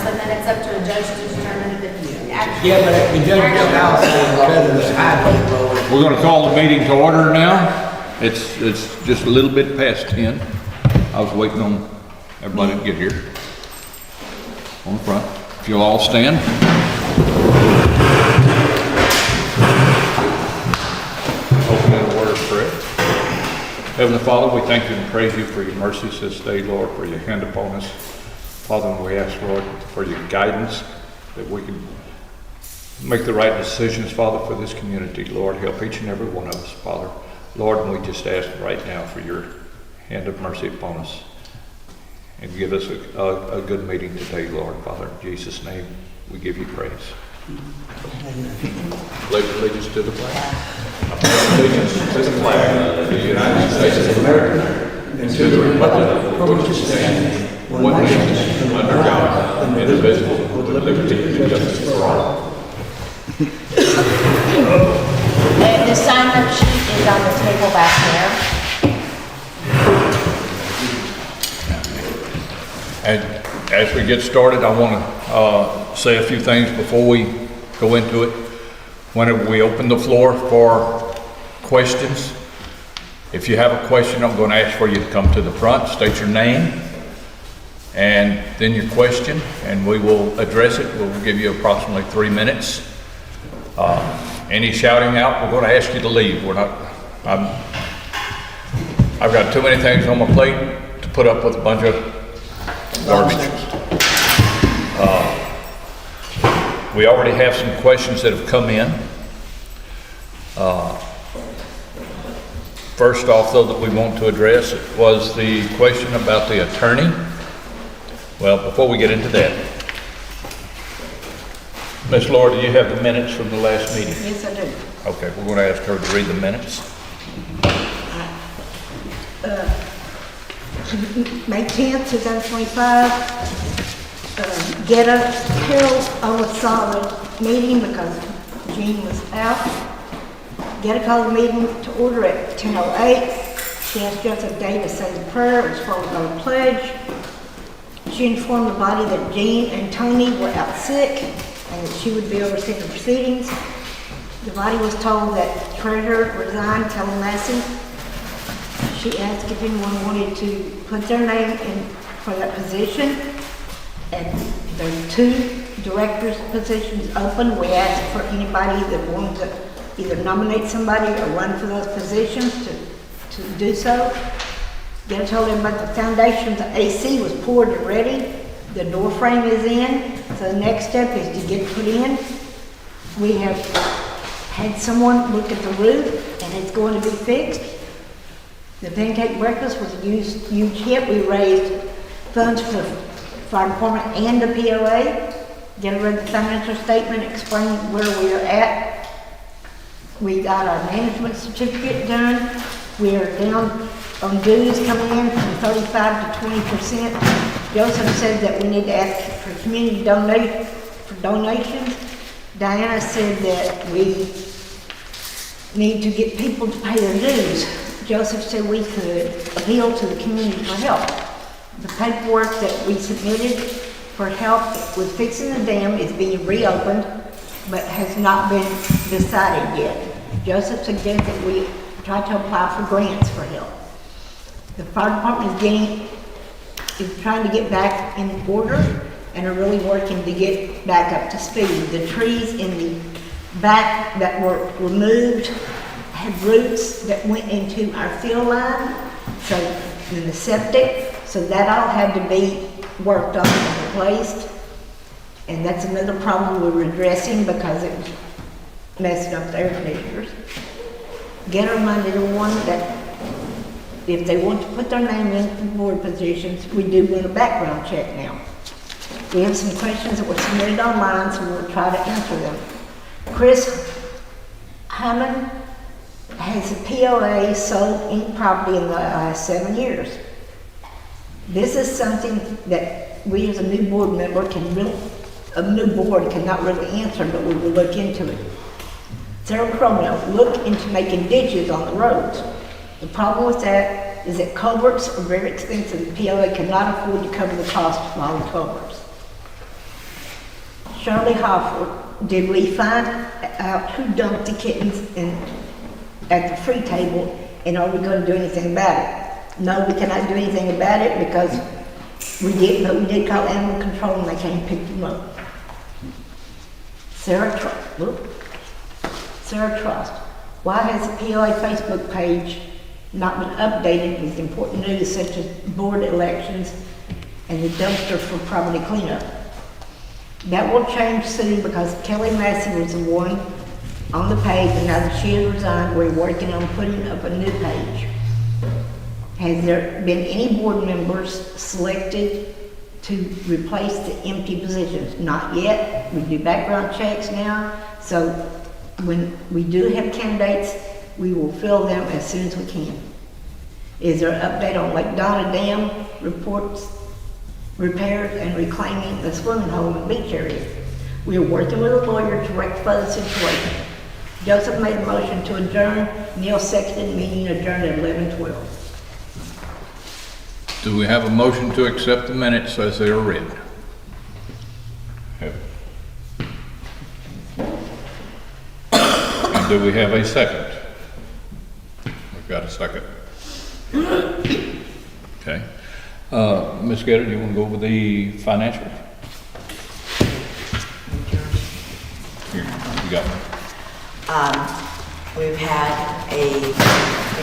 and then it's up to a judge to determine if it's actually. Yeah, but the judge got out because of the highway. We're gonna call the meeting to order now. It's just a little bit past 10. I was waiting on everybody to get here. On the front. If you'll all stand. Open in a word of prayer. Heavenly Father, we thank you and praise you for your mercies this day, Lord, for your hand upon us. Father, and we ask, Lord, for your guidance, that we can make the right decisions, Father, for this community. Lord, help each and every one of us, Father. Lord, and we just ask right now for your hand of mercy upon us. And give us a good meeting today, Lord. Father, in Jesus' name, we give you praise. Pledge allegiance to the flag. I pledge allegiance to the flag of the United States of America and to the republic for which it stands, one nation, under God, indivisible, with liberty and justice for all. The sign-up sheet is on the table back there. And as we get started, I want to say a few things before we go into it. Whenever we open the floor for questions, if you have a question, I'm going to ask for you to come to the front, state your name, and then your question, and we will address it. We'll give you approximately 3 minutes. Any shouting out, we're going to ask you to leave. I've got too many things on my plate to put up with a bunch of garbage. We already have some questions that have come in. First off, though, that we want to address was the question about the attorney. Well, before we get into that, Ms. Laura, do you have the minutes from the last meeting? Yes, I do. Okay, we're going to ask her to read the minutes. May 10th, 2025, get a Carol Solid meeting because Jean was out. Get a call the meeting to order at 10:08. She asked us a day to say the prayer. It was followed by a pledge. She informed the body that Jean and Tony were out sick and that she would be overseeing the proceedings. The body was told that treasurer resigned, Kelly Massey. She asked if anyone wanted to put their name in for that position. And there are 2 directors' positions open. We asked for anybody that wanted to either nominate somebody or run for those positions to do so. Then I told everybody the foundation, the AC was poured and ready. The door frame is in. So the next step is to get it put in. We have had someone look at the roof and it's going to be fixed. The pancake breakfast was a huge hit. We raised funds for the fire department and the POA. Then read the financial statement, explained where we are at. We got our management certificate done. We are down on dues coming in from 35 to 20%. Joseph said that we need to ask for community donations. Diana said that we need to get people to pay their dues. Joseph said we could appeal to the community for help. The paperwork that we submitted for help with fixing the dam is being reopened, but has not been decided yet. Joseph suggested that we try to apply for grants for help. The fire department is trying to get back in order and are really working to get back up to speed. The trees in the back that were removed had roots that went into our field line, so in the septic, so that all had to be worked on and replaced. And that's another problem we were addressing because it was messing up the air conditioners. Get reminded everyone that if they want to put their name in for board positions, we do run a background check now. We have some questions that were submitted online, so we'll try to answer them. Chris Hyman has a POA sold any property in the last 7 years. This is something that we as a new board member cannot really answer, but we will look into it. Sarah Cromwell looked into making ditches on the roads. The problem with that is that culverts are very expensive. The POA cannot afford to cover the cost of all the culverts. Shirley Hoffer, did we find out who dumped the kittens at the free table, and are we gonna do anything about it? No, we cannot do anything about it because we did call animal control and they came and picked them up. Sarah Trust, why has the POA Facebook page not been updated with important news such as board elections and the dumpster for property cleanup? That will change soon because Kelly Massey was the one on the page, and now that she has resigned, we're working on putting up a new page. Has there been any board members selected to replace the empty positions? Not yet. We do background checks now, so when we do have candidates, we will fill them as soon as we can. Is there an update on Lake Donna Dam reports, repairs, and reclaiming the swimming hole in the beach area? We are working with a lawyer to rectify the situation. Joseph made a motion to adjourn. Neil seconded, meeting adjourned at 11:12. Do we have a motion to accept the minutes as they are read? And do we have a second? We've got a second. Okay. Ms. Gator, do you want to go over the financials? Here, you got one. We've had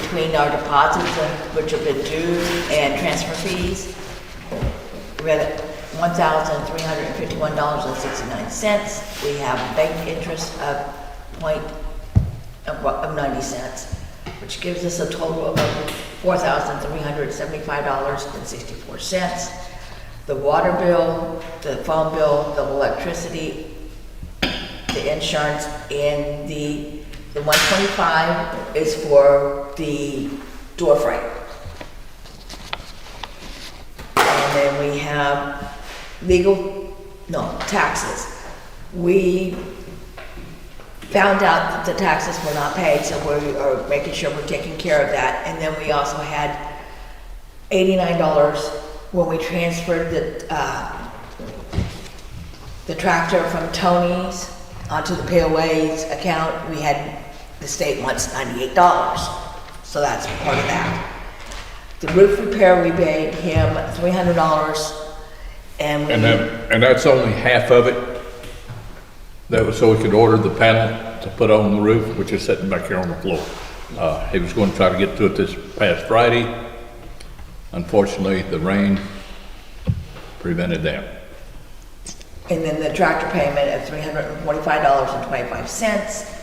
between our deposits, which have been due, and transfer fees, we had $1,351.69. We have bank interest of 90 cents, which gives us a total of $4,375.64. The water bill, the phone bill, the electricity, the insurance, and the 125 is for the door frame. And then we have taxes. We found out that the taxes were not paid, so we are making sure we're taking care of that. And then we also had $89 when we transferred the tractor from Tony's onto the POA's account. The state wants $98, so that's part of that. The roof repair, we paid him $300, and that's only half of it. That was so we could order the panel to put on the roof, which is sitting back here on the floor. He was going to try to get to it this past Friday. Unfortunately, the rain prevented that. And then the tractor payment of $345.25.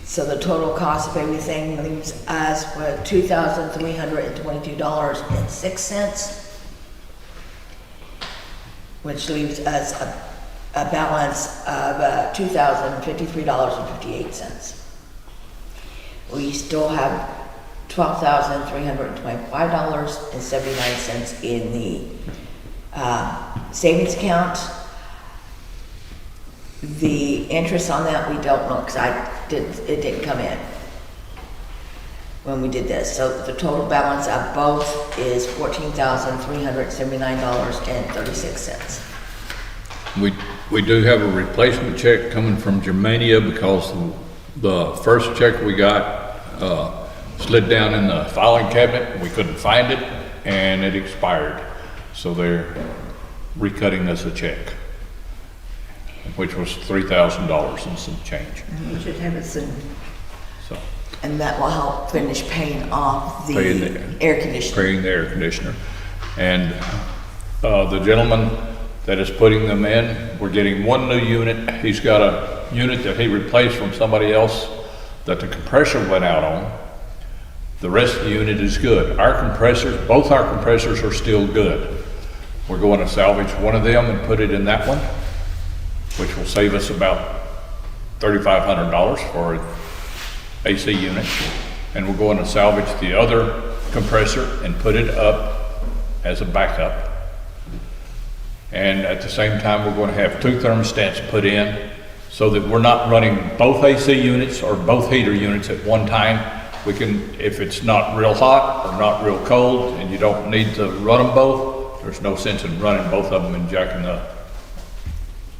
So the total cost of everything leaves us with $2,322.06, which leaves us a balance of $2,053.58. We still have $12,325.79 in the savings account. The interest on that, we don't know, because it didn't come in when we did this. So the total balance of both is $14,379.36. We do have a replacement check coming from Germania because the first check we got slid down in the filing cabinet. We couldn't find it and it expired. So they're recutting us a check, which was $3,000 and some change. We should have it soon. So And that will help finish paying off the air conditioner. Paying the air conditioner. And the gentleman that is putting them in, we're getting one new unit. He's got a unit that he replaced from somebody else that the compressor went out on. The rest of the unit is good. Our compressors, both our compressors are still good. We're going to salvage one of them and put it in that one, which will save us about $3,500 for an AC unit. And we're going to salvage the other compressor and put it up as a backup. And at the same time, we're going to have 2 thermostats put in so that we're not running both AC units or both heater units at one time. We can, if it's not real hot or not real cold and you don't need to run them both, there's no sense in running both of them and jacking the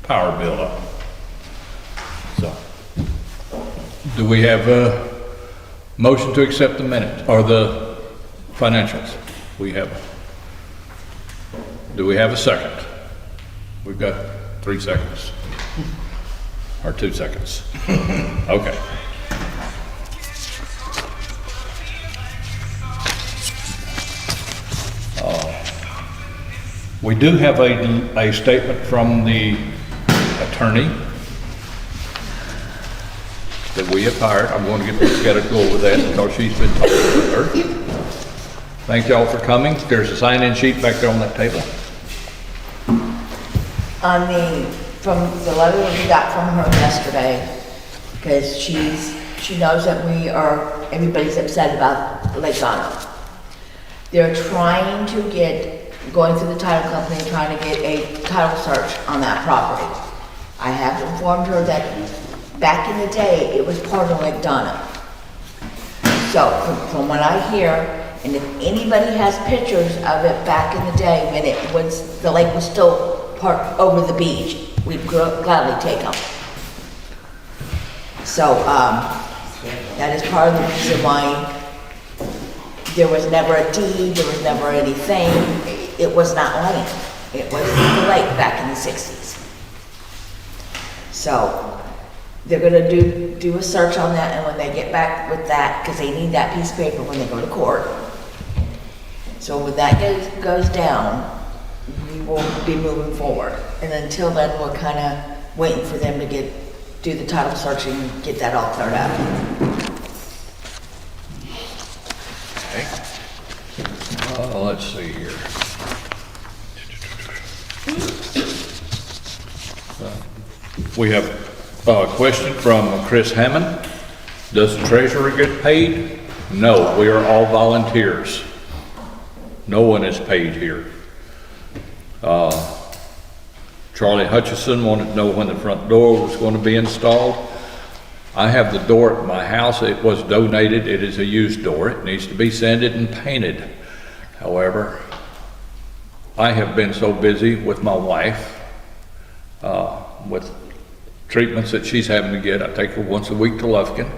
power bill up. So, do we have a motion to accept the minutes, or the financials? We have. Do we have a second? We've got 3 seconds. Or 2 seconds. Okay. We do have a statement from the attorney that we have hired. I'm going to get to go over that because she's been talking with her. Thank y'all for coming. There's a sign-in sheet back there on that table. From the letter that we got from her yesterday, because she knows that everybody's upset about Lake Ghana. They're trying to going through the title company, trying to get a title search on that property. I have informed her that back in the day, it was part of Lake Donna. So from what I hear, and if anybody has pictures of it back in the day when the lake was still part over the beach, we'd gladly take them. So that is part of the reason why there was never a deed, there was never anything. It was not land. It was the lake back in the 60s. So they're gonna do a search on that, and when they get back with that, because they need that piece of paper when they go to court. So when that goes down, we will be moving forward. And until then, we're kind of waiting for them to do the title search and get that all cleared up. Okay. Let's see here. We have a question from Chris Hammond. Does the treasurer get paid? No, we are all volunteers. No one is paid here. Charlie Hutchison wanted to know when the front door was going to be installed. I have the door at my house. It was donated. It is a used door. It needs to be sanded and painted. However, I have been so busy with my wife, with treatments that she's having to get. I take her once a week to Lufkin,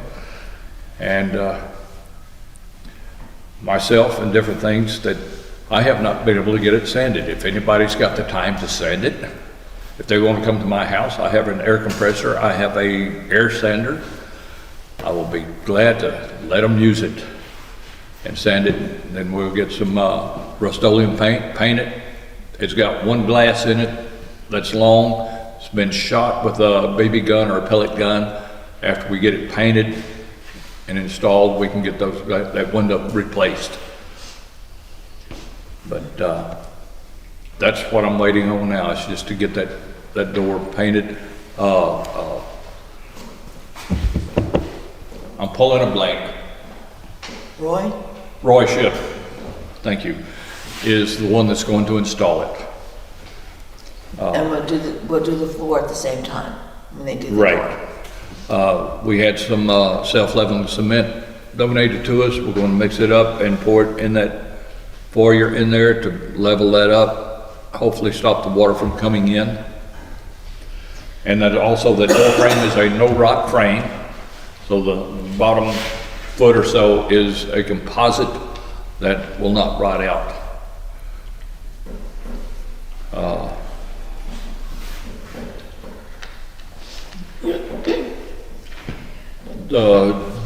and myself and different things that I have not been able to get it sanded. If anybody's got the time to sand it, if they want to come to my house, I have an air compressor, I have a air sander. I will be glad to let them use it and sand it. And then we'll get some Rust-Oleum paint it. It's got one glass in it that's long. It's been shot with a BB gun or a pellet gun. After we get it painted and installed, we can get that window replaced. But that's what I'm waiting on now, is just to get that door painted. I'm pulling a blank. Roy Schiff, thank you, is the one that's going to install it. And we'll do the floor at the same time when they do the Right. door. We had some self-leveling cement donated to us. We're going to mix it up and pour it in that foyer in there to level that up, hopefully stop the water from coming in. And that also the door frame is a no-rot frame, so the bottom foot or so is a composite that will not rot out.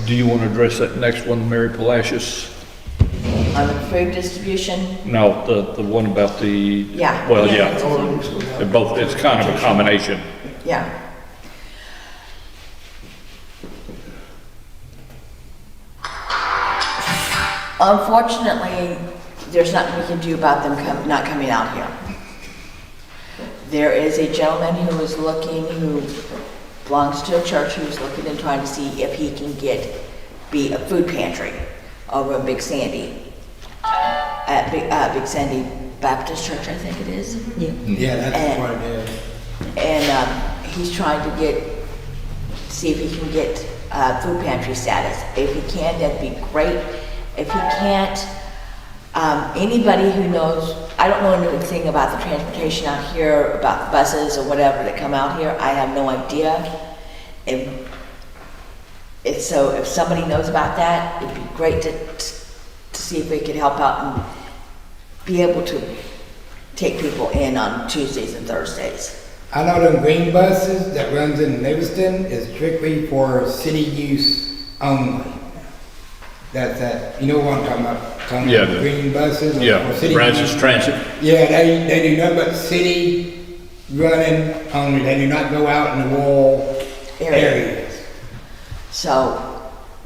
Do you want to address that next one, Mary Palacios? On the food distribution, No, the one about the... Yeah. Well, Yeah. yeah, they're both, it's kind of a combination. yeah. Unfortunately, there's nothing we can do about them not coming out here. There is a gentleman who belongs to a church, who's looking and trying to see if he can be a food pantry over in Big Sandy. At Big Sandy Baptist Church, I think it is. Yeah, that's what it is. And he's trying to see if he can get food pantry status. If he can, that'd be great. If he can't, Anybody who knows, I don't know anything about the transportation out here, about the buses or whatever that come out here. I have no idea. So if somebody knows about that, it'd be great to see if we could help out and be able to take people in on Tuesdays and Thursdays. I know them green buses that runs in Livingston is strictly for city use only. That's that, you know what I'm talking about? Talking Yeah, about the- green buses? or Yeah, city Francis use. Transit. Yeah, they do nothing but city running only. They do not go out in the rural areas. So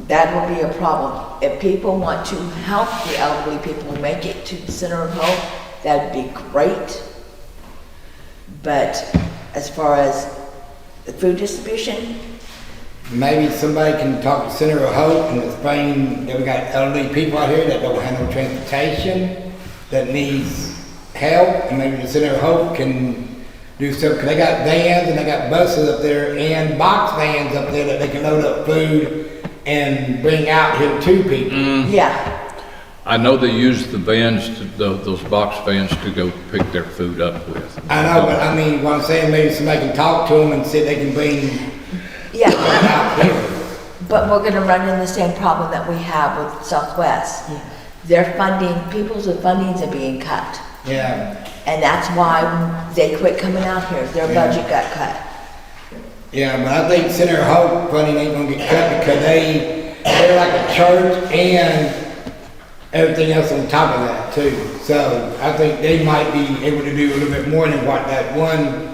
that will be a problem. If people want to help the elderly people make it to the center of hope, that'd be great. But as far as the food distribution, Maybe somebody can talk to Center of Hope and explain that we got elderly people out here that don't have no transportation, that needs help, and maybe the Center of Hope can do stuff, 'cause they got vans and they got buses up there and box vans up there that they can load up food and bring out here to people. yeah, I know they use the vans, those box vans to go pick their food up with. I know, but I mean, what I'm saying, maybe somebody can talk to them and see if they can bring yeah. out here. But we're gonna run into the same problem that we have with Southwest. Their funding, people's fundings are being cut. Yeah, And that's why they quit coming out here. Their budget got cut. yeah, but I think Center of Hope funding ain't gonna get cut because they're like a church and everything else on top of that too. So I think they might be able to do a little bit more than what that one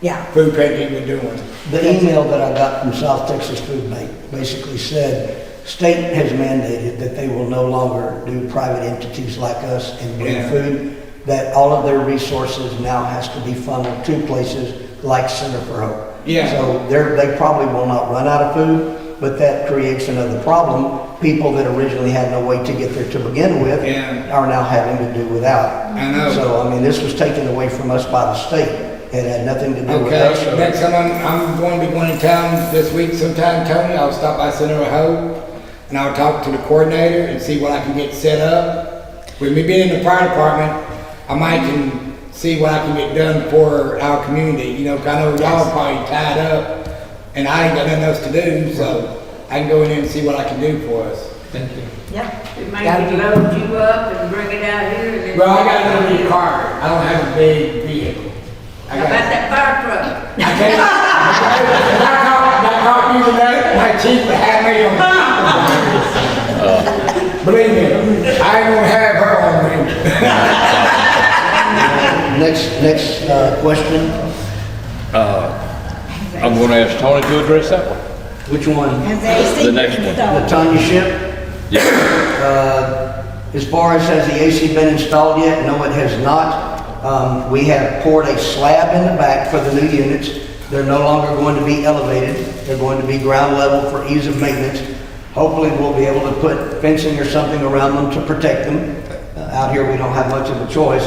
Yeah, food pantry was doing. The email that I got from South Texas Food Bank basically said, state has mandated that they will no longer do private entities like us and bring Yeah. food, that all of their resources now has to be funneled to places like Center for Hope. Yeah. So they probably will not run out of food, but that creates another problem. People that originally had no way to get there to begin with Yeah. are now having to do without. I know. So, I mean, this was taken away from us by the state. It had nothing to do with us. Okay, next time I'm going to be going in town this week sometime, Tony, I'll stop by Center of Hope and I'll talk to the coordinator and see what I can get set up. With me being in the fire department, I might can see what I can get done for our community, you know, 'cause I know y'all are probably tied up and I ain't got nothing else to do, so I can go in there and see what I can do for us. Yep. It may load you up and bring it out here and then. Well, I got a little car, I don't have a big vehicle. I How got- about that fire truck? I can't, that car using that, my chief to have me on. Believe me, I ain't gonna have her on me. Next question. I'm gonna ask Tony to address that one. Which one? Has the AC The next been one. The installed? Tanya ship? Yeah. As far as has the AC been installed yet? No, it has not. We have poured a slab in the back for the new units. They're no longer going to be elevated. They're going to be ground level for ease of maintenance. Hopefully, we'll be able to put fencing or something around them to protect them. Out here, we don't have much of a choice.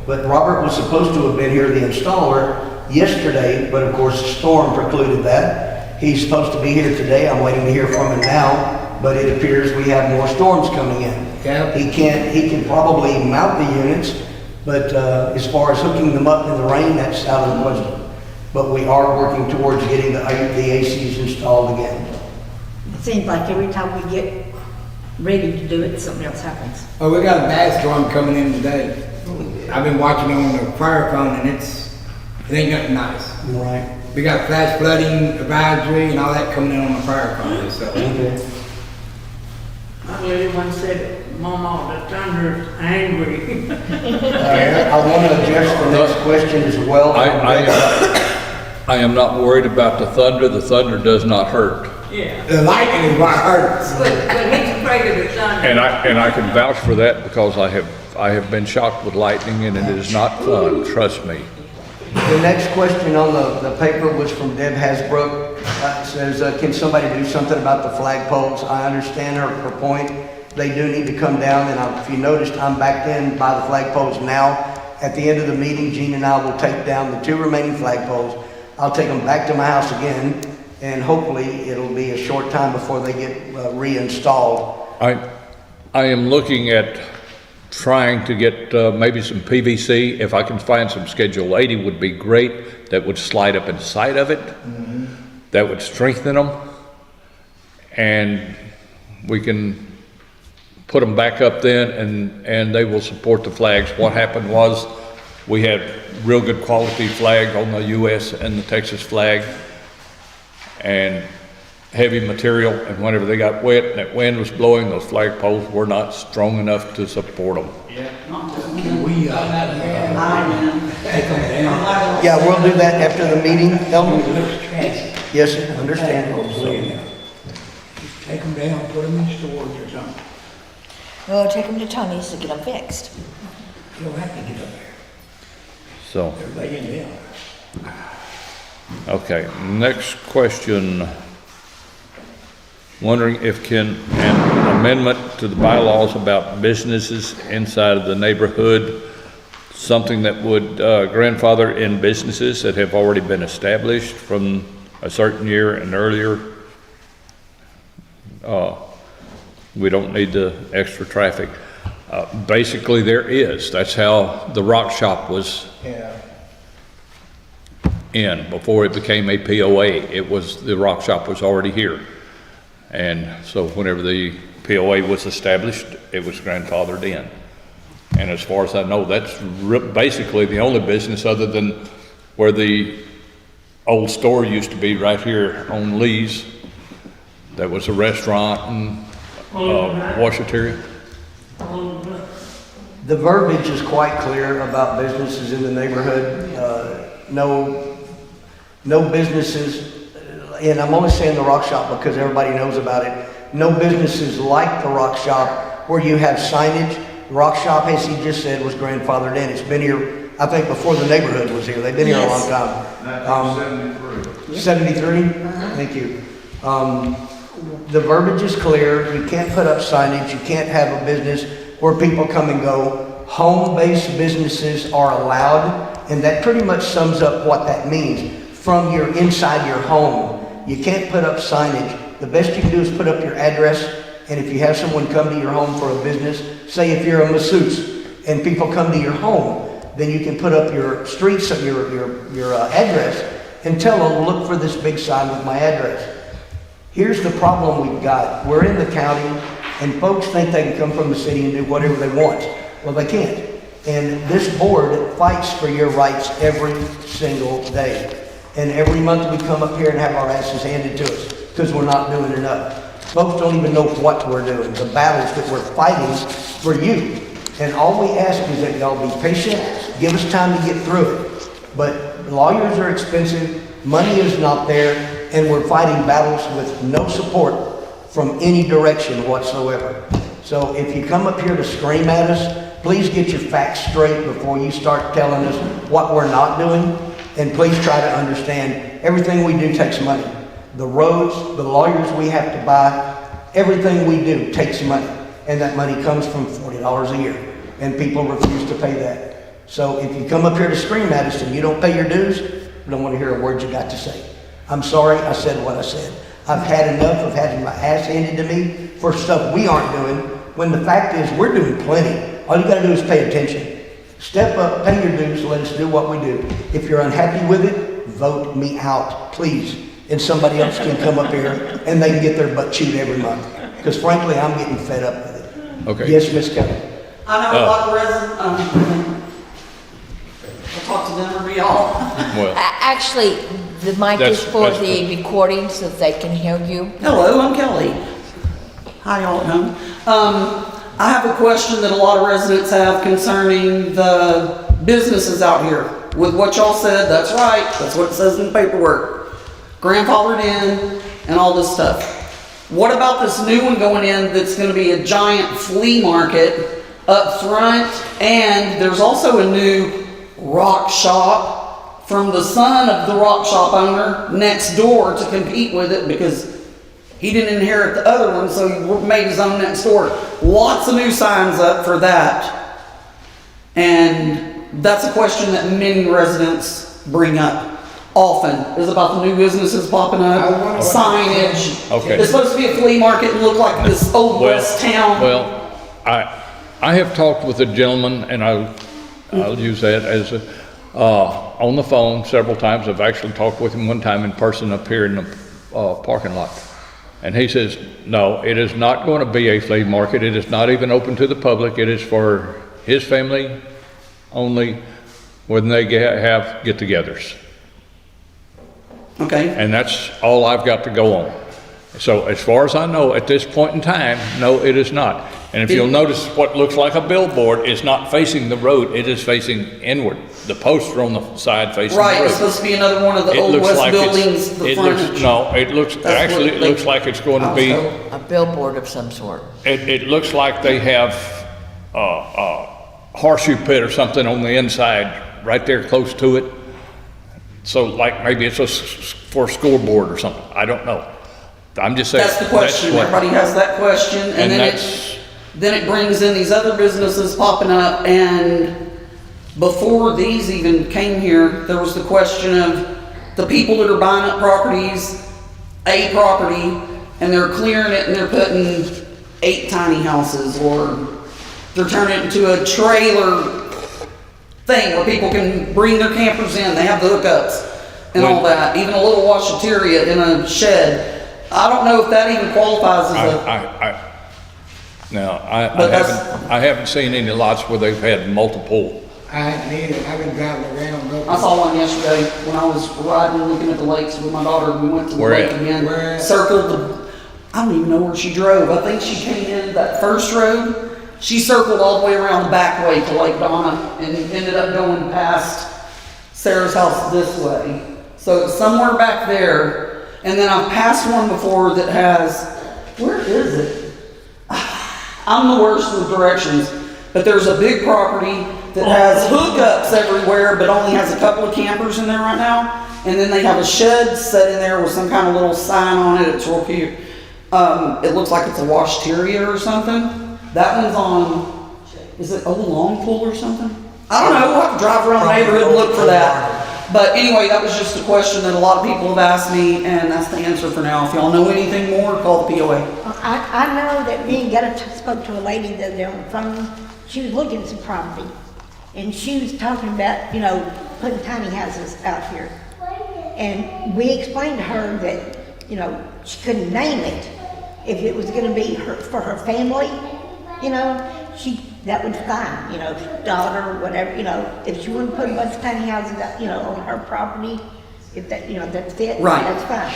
But Robert was supposed to have been here, the installer, yesterday, but of course, the storm precluded that. He's supposed to be here today. I'm waiting to hear from him now, but it appears we have more storms coming in. Yeah. He can probably mount the units, but as far as hooking them up in the rain, that's out of the question. But we are working towards getting the ACs installed again. It seems like every time we get ready to do it, something else happens. Oh, we got a bad storm coming in today. I've been watching on the fire phone and it ain't nothing nice. Right. We got flash flooding advisory and all that coming in on the fire phone, so. Okay. My little one said, Mama, the thunder's angry. I want to address the next question as well. I am not worried about the thunder. The thunder does not hurt. Yeah, The lightning is what hurts. but he's afraid of the thunder. And I can vouch for that because I have been shocked with lightning and it is not fun, trust me. The next question on the paper was from Deb Hasbrook. It says, can somebody do something about the flagpoles? I understand her point. They do need to come down, and if you noticed, I'm back in by the flagpoles now. At the end of the meeting, Gene and I will take down the 2 remaining flagpoles. I'll take them back to my house again, and hopefully it'll be a short time before they get reinstalled. I am looking at trying to get maybe some PVC. If I can find some Schedule 80 would be great. That would slide up inside of it. That would strengthen them. And we can put them back up then, and they will support the flags. What happened was we had real good quality flag on the US and the Texas flag, and heavy material, and whenever they got wet and that wind was blowing, those flagpoles were not strong enough to support them. Can we, take them down? Yeah, we'll do that after the meeting, Elmer. Yes, sir, understand. Just take them down, put them in storage or something. We'll take them to Tony's to get them fixed. You don't have to get up there. So, They're laying down. okay, next question. Wondering if an amendment to the bylaws about businesses inside of the neighborhood, something that would grandfather in businesses that have already been established from a certain year and earlier. We don't need the extra traffic. Basically there is. That's how the rock shop was in before it became a POA. The rock shop was already here. And so whenever the POA was established, it was grandfathered in. And as far as I know, that's basically the only business other than where the old store used to be right here on Lee's. That was a restaurant and washateria. The verbiage is quite clear about businesses in the neighborhood. No businesses, and I'm only saying the rock shop because everybody knows about it. No businesses like the rock shop where you have signage. The rock shop, as he just said, was grandfathered in. It's been here, I think, before the neighborhood was here. They've been here a long time. 73? Thank you. The verbiage is clear. You can't put up signage. You can't have a business where people come and go. Home-based businesses are allowed, and that pretty much sums up what that means. From your inside your home, you can't put up signage. The best you can do is put up your address, and if you have someone come to your home for a business, say if you're a masseuse and people come to your home, then you can put up your streets, your address, and tell them, look for this big sign with my address. Here's the problem we've got. We're in the county, and folks think they can come from the city and do whatever they want. Well, they can't. And this board fights for your rights every single day. And every month we come up here and have our asses handed to us because we're not doing enough. Folks don't even know what we're doing, the battles that we're fighting for you. And all we ask is that y'all be patient, give us time to get through it. But lawyers are expensive, money is not there, and we're fighting battles with no support from any direction whatsoever. So if you come up here to scream at us, please get your facts straight before you start telling us what we're not doing. And please try to understand, everything we do takes money. The roads, the lawyers we have to buy, everything we do takes money. And that money comes from $40 a year. And people refuse to pay that. So if you come up here to scream at us and you don't pay your dues, we don't want to hear a word you got to say. I'm sorry, I said what I said. I've had enough of having my ass handed to me for stuff we aren't doing, when the fact is we're doing plenty. All you got to do is pay attention. Step up, pay your dues, let us do what we do. If you're unhappy with it, vote me out, please. And somebody else can come up here and they can get their butt chewed every month. Because frankly, I'm getting fed up with it. Okay. Yes, Miss Kelly. I know a lot of residents, I'll talk to them or y'all. Well, Actually, the mic That's- is for that's the recording so that they can hear you. Hello, I'm Kelly. Hi, y'all at home. I have a question that a lot of residents have concerning the businesses out here. With what y'all said, that's right, that's what it says in the paperwork. Grandfathered in and all this stuff. What about this new one going in that's gonna be a giant flea market up front? And there's also a new rock shop from the son of the rock shop owner next door to compete with it because he didn't inherit the other one, so he made his own next door. Lots of new signs up for that. And that's a question that many residents bring up often, is about the new businesses popping up, signage. Okay. It's supposed to be a flea market and look like this old west town. Well, I I have talked with a gentleman, and I'll use that as on the phone several times. I've actually talked with him one time in person up here in the parking lot. And he says, no, it is not going to be a flea market. It is not even open to the public. It is for his family only when they have get-togethers. Okay, And that's all I've got to go on. So as far as I know, at this point in time, no, it is not. And if you'll notice, what looks like a billboard is not facing the road, it is facing inward. The posts are on the side facing the road. right, it's supposed to be another one of the It old looks west like it's- buildings, the it looks- frontage. No, it looks, That's actually, what it they- looks like it's going to be, A billboard of some sort. it looks like they have a horseshoe pit or something on the inside, right there close to it. So like maybe it's for a scoreboard or something, I don't know. I'm just saying. That's the question, what- everybody has that question, and And then that's, then it brings in these other businesses popping up, and before these even came here, there was the question of the people that are buying up properties, a property, and they're clearing it and they're putting 8 tiny houses, or they're turning it into a trailer thing where people can bring their campers in, they have the hookups and all that, even a little washateria in a shed. I don't know if that even qualifies as a, But that's- I haven't seen any lots where they've had multiple. I hadn't either, I've been driving around looking. I saw one yesterday when I was riding and looking at the lakes with my daughter. We went to the Where lake at? again, Where at? circled the, I don't even know where she drove. I think she came in that first road. She circled all the way around the back way to Lake Donna and ended up going past Sarah's house this way. So it's somewhere back there. And then I've passed one before that has, where is it? I'm the worst with directions, but there's a big property that has hookups everywhere, but only has a couple of campers in there right now. And then they have a shed set in there with some kind of little sign on it. It's real cute. It looks like it's a washteria or something. That one's on, is it Old Long Pool or something? I don't know. We'll have to drive around the neighborhood and look for that. But anyway, that was just a question that a lot of people have asked me, and that's the answer for now. If y'all know anything more, call the POA. I know that me and Getta spoke to a lady the other day on the phone. She was looking at some property, and she was talking about, putting tiny houses out here. And we explained to her that, she couldn't name it. If it was gonna be for her family, that would fine, daughter, whatever, if she wanted to put a bunch of tiny houses, on her property, if that, that fit, Right. that's fine.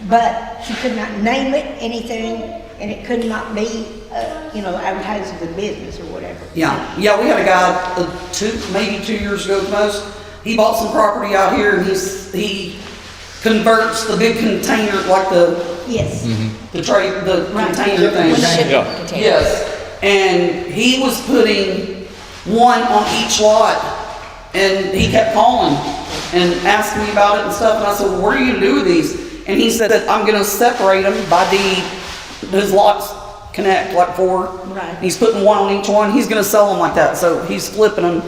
But she could not name it, anything, and it could not be, advertised as a business or whatever. Yeah, we had a guy, maybe 2 years ago at most. He bought some property out here, and he converts the big container, like Yes. the Right. container thing. Shipping Yeah. container. Yes, and he was putting one on each lot, and he kept calling and asking me about it and stuff, and I said, well, what are you gonna do with these? And he said that I'm gonna separate them by his lots connect, like 4. Right. He's putting one on each one, he's gonna sell them like that, so he's flipping them,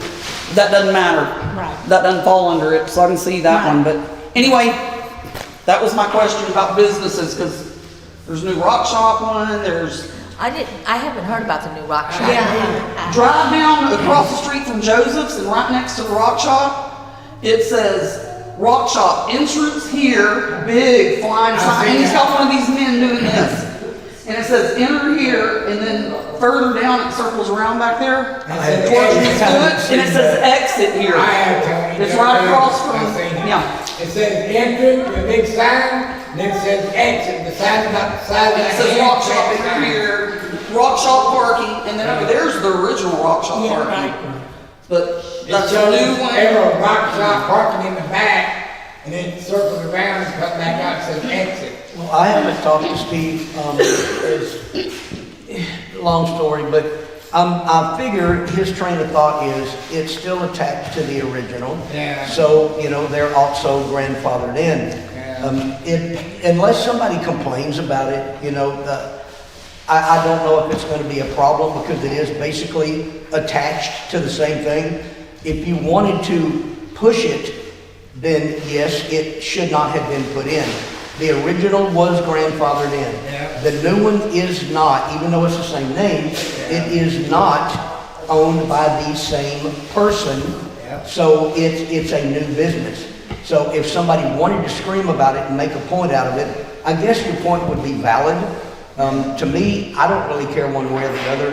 that doesn't matter. Right. That doesn't fall under it, so I can see that Right. one, but anyway, that was my question about businesses, because there's a new rock shop one, I haven't heard about the new rock shop. Yeah. drive down across the street from Joseph's, and right next to the rock shop, it says, rock shop, entrance here, big flying sign, and he's got one of these men doing this. And it says, enter here, and then further down, it circles around back there, towards Miss Good, and it says exit here. I have, Tony. It's right across from, I've seen it. yeah. It says entrance, with a big sign, and then it says exit, the sign's about the size of And that. it says rock shop handshake over sign. here, rock shop parking, and then over there's the original rock shop Yeah, parking. right. But It that's a shows new one. arrow rock shop parking in the back, and then it circles around and comes back out and says exit. Well, I haven't talked to Steve, long story, but I figure his train of thought is it's still attached to the original. Yeah. So, they're also grandfathered in. Yeah. Unless somebody complains about it, I don't know if it's gonna be a problem because it is basically attached to the same thing. If you wanted to push it, then yes, it should not have been put in. The original was grandfathered in. Yeah. The new one is not, even though it's the same name, it is not owned by the same person. Yeah. So it's a new business. So if somebody wanted to scream about it and make a point out of it, I guess your point would be valid. To me, I don't really care one way or the other.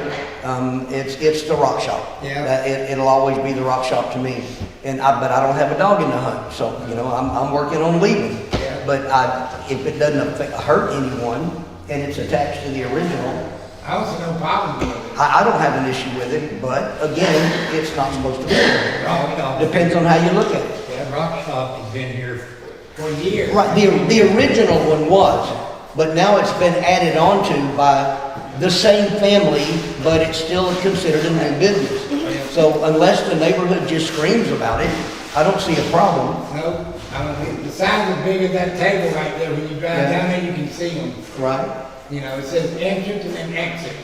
It's the rock shop. Yeah. It'll always be the rock shop to me. But I don't have a dog in the hunt, so, I'm working on leaving. Yeah. But if it doesn't hurt anyone and it's attached to the original, I also no problem with it. I don't have an issue with it, but again, it's not supposed to be. Depends on how you look at it. That rock shop has been here for years. Right, the original one was, but now it's been added on to by the same family, but it's still considered a new business. So unless the neighborhood just screams about it, I don't see a problem. No, I don't, the sign's as big as that table right there. When you drive down there, you can see them. Right? It says entrance and then exit.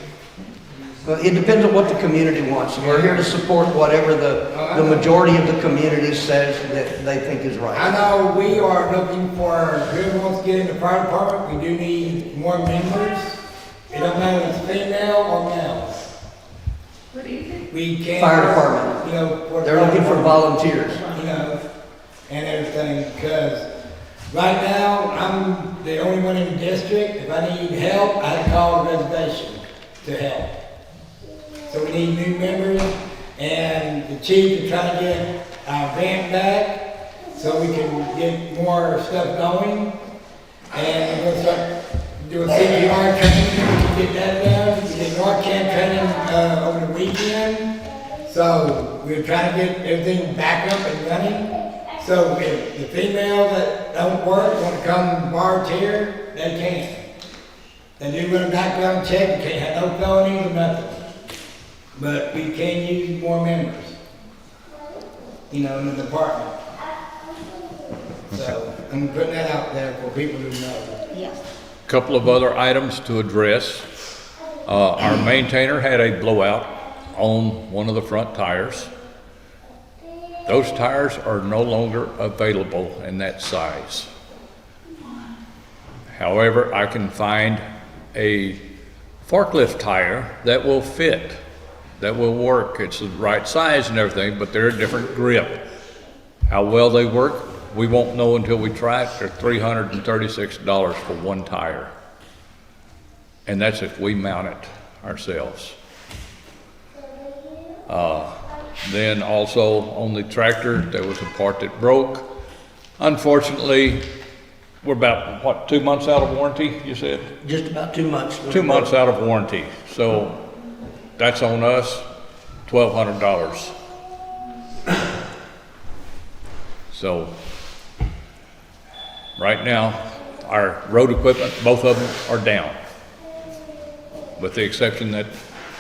Well, it depends on what the community wants. We're here to support whatever the majority of the community says that they think is I right. know we are looking for, whoever wants to get in the fire department, we do need more members. It don't matter if it's female or male. What do you think? We can't. Fire department. For the They're looking for fire volunteers. department, and everything, because right now, I'm the only one in the district. If I need help, I have to call the reservation to help. So we need new members, and the chief is trying to get our grant back so we can get more stuff going. And we're going to start doing CPR training, we can get that done. We get Narcan training over the weekend. So we're trying to get everything back up and running. So if the females that don't work want to come volunteer, they can. They do run a background check, you can't have no felonies or nothing. But we can use more members, in the department. So I'm putting that out there for people to know. Yes. Couple of other items to address. Our maintainer had a blowout on one of the front tires. Those tires are no longer available in that size. However, I can find a forklift tire that will fit, that will work. It's the right size and everything, but they're a different grip. How well they work, we won't know until we try it. They're $336 for one tire. And that's if we mount it ourselves. Then also on the tractor, there was a part that broke. Unfortunately, we're about, 2 months out of warranty, you said? Just about 2 months. 2 months out of warranty. So that's on us, $1,200. So right now, our road equipment, both of them are down. With the exception that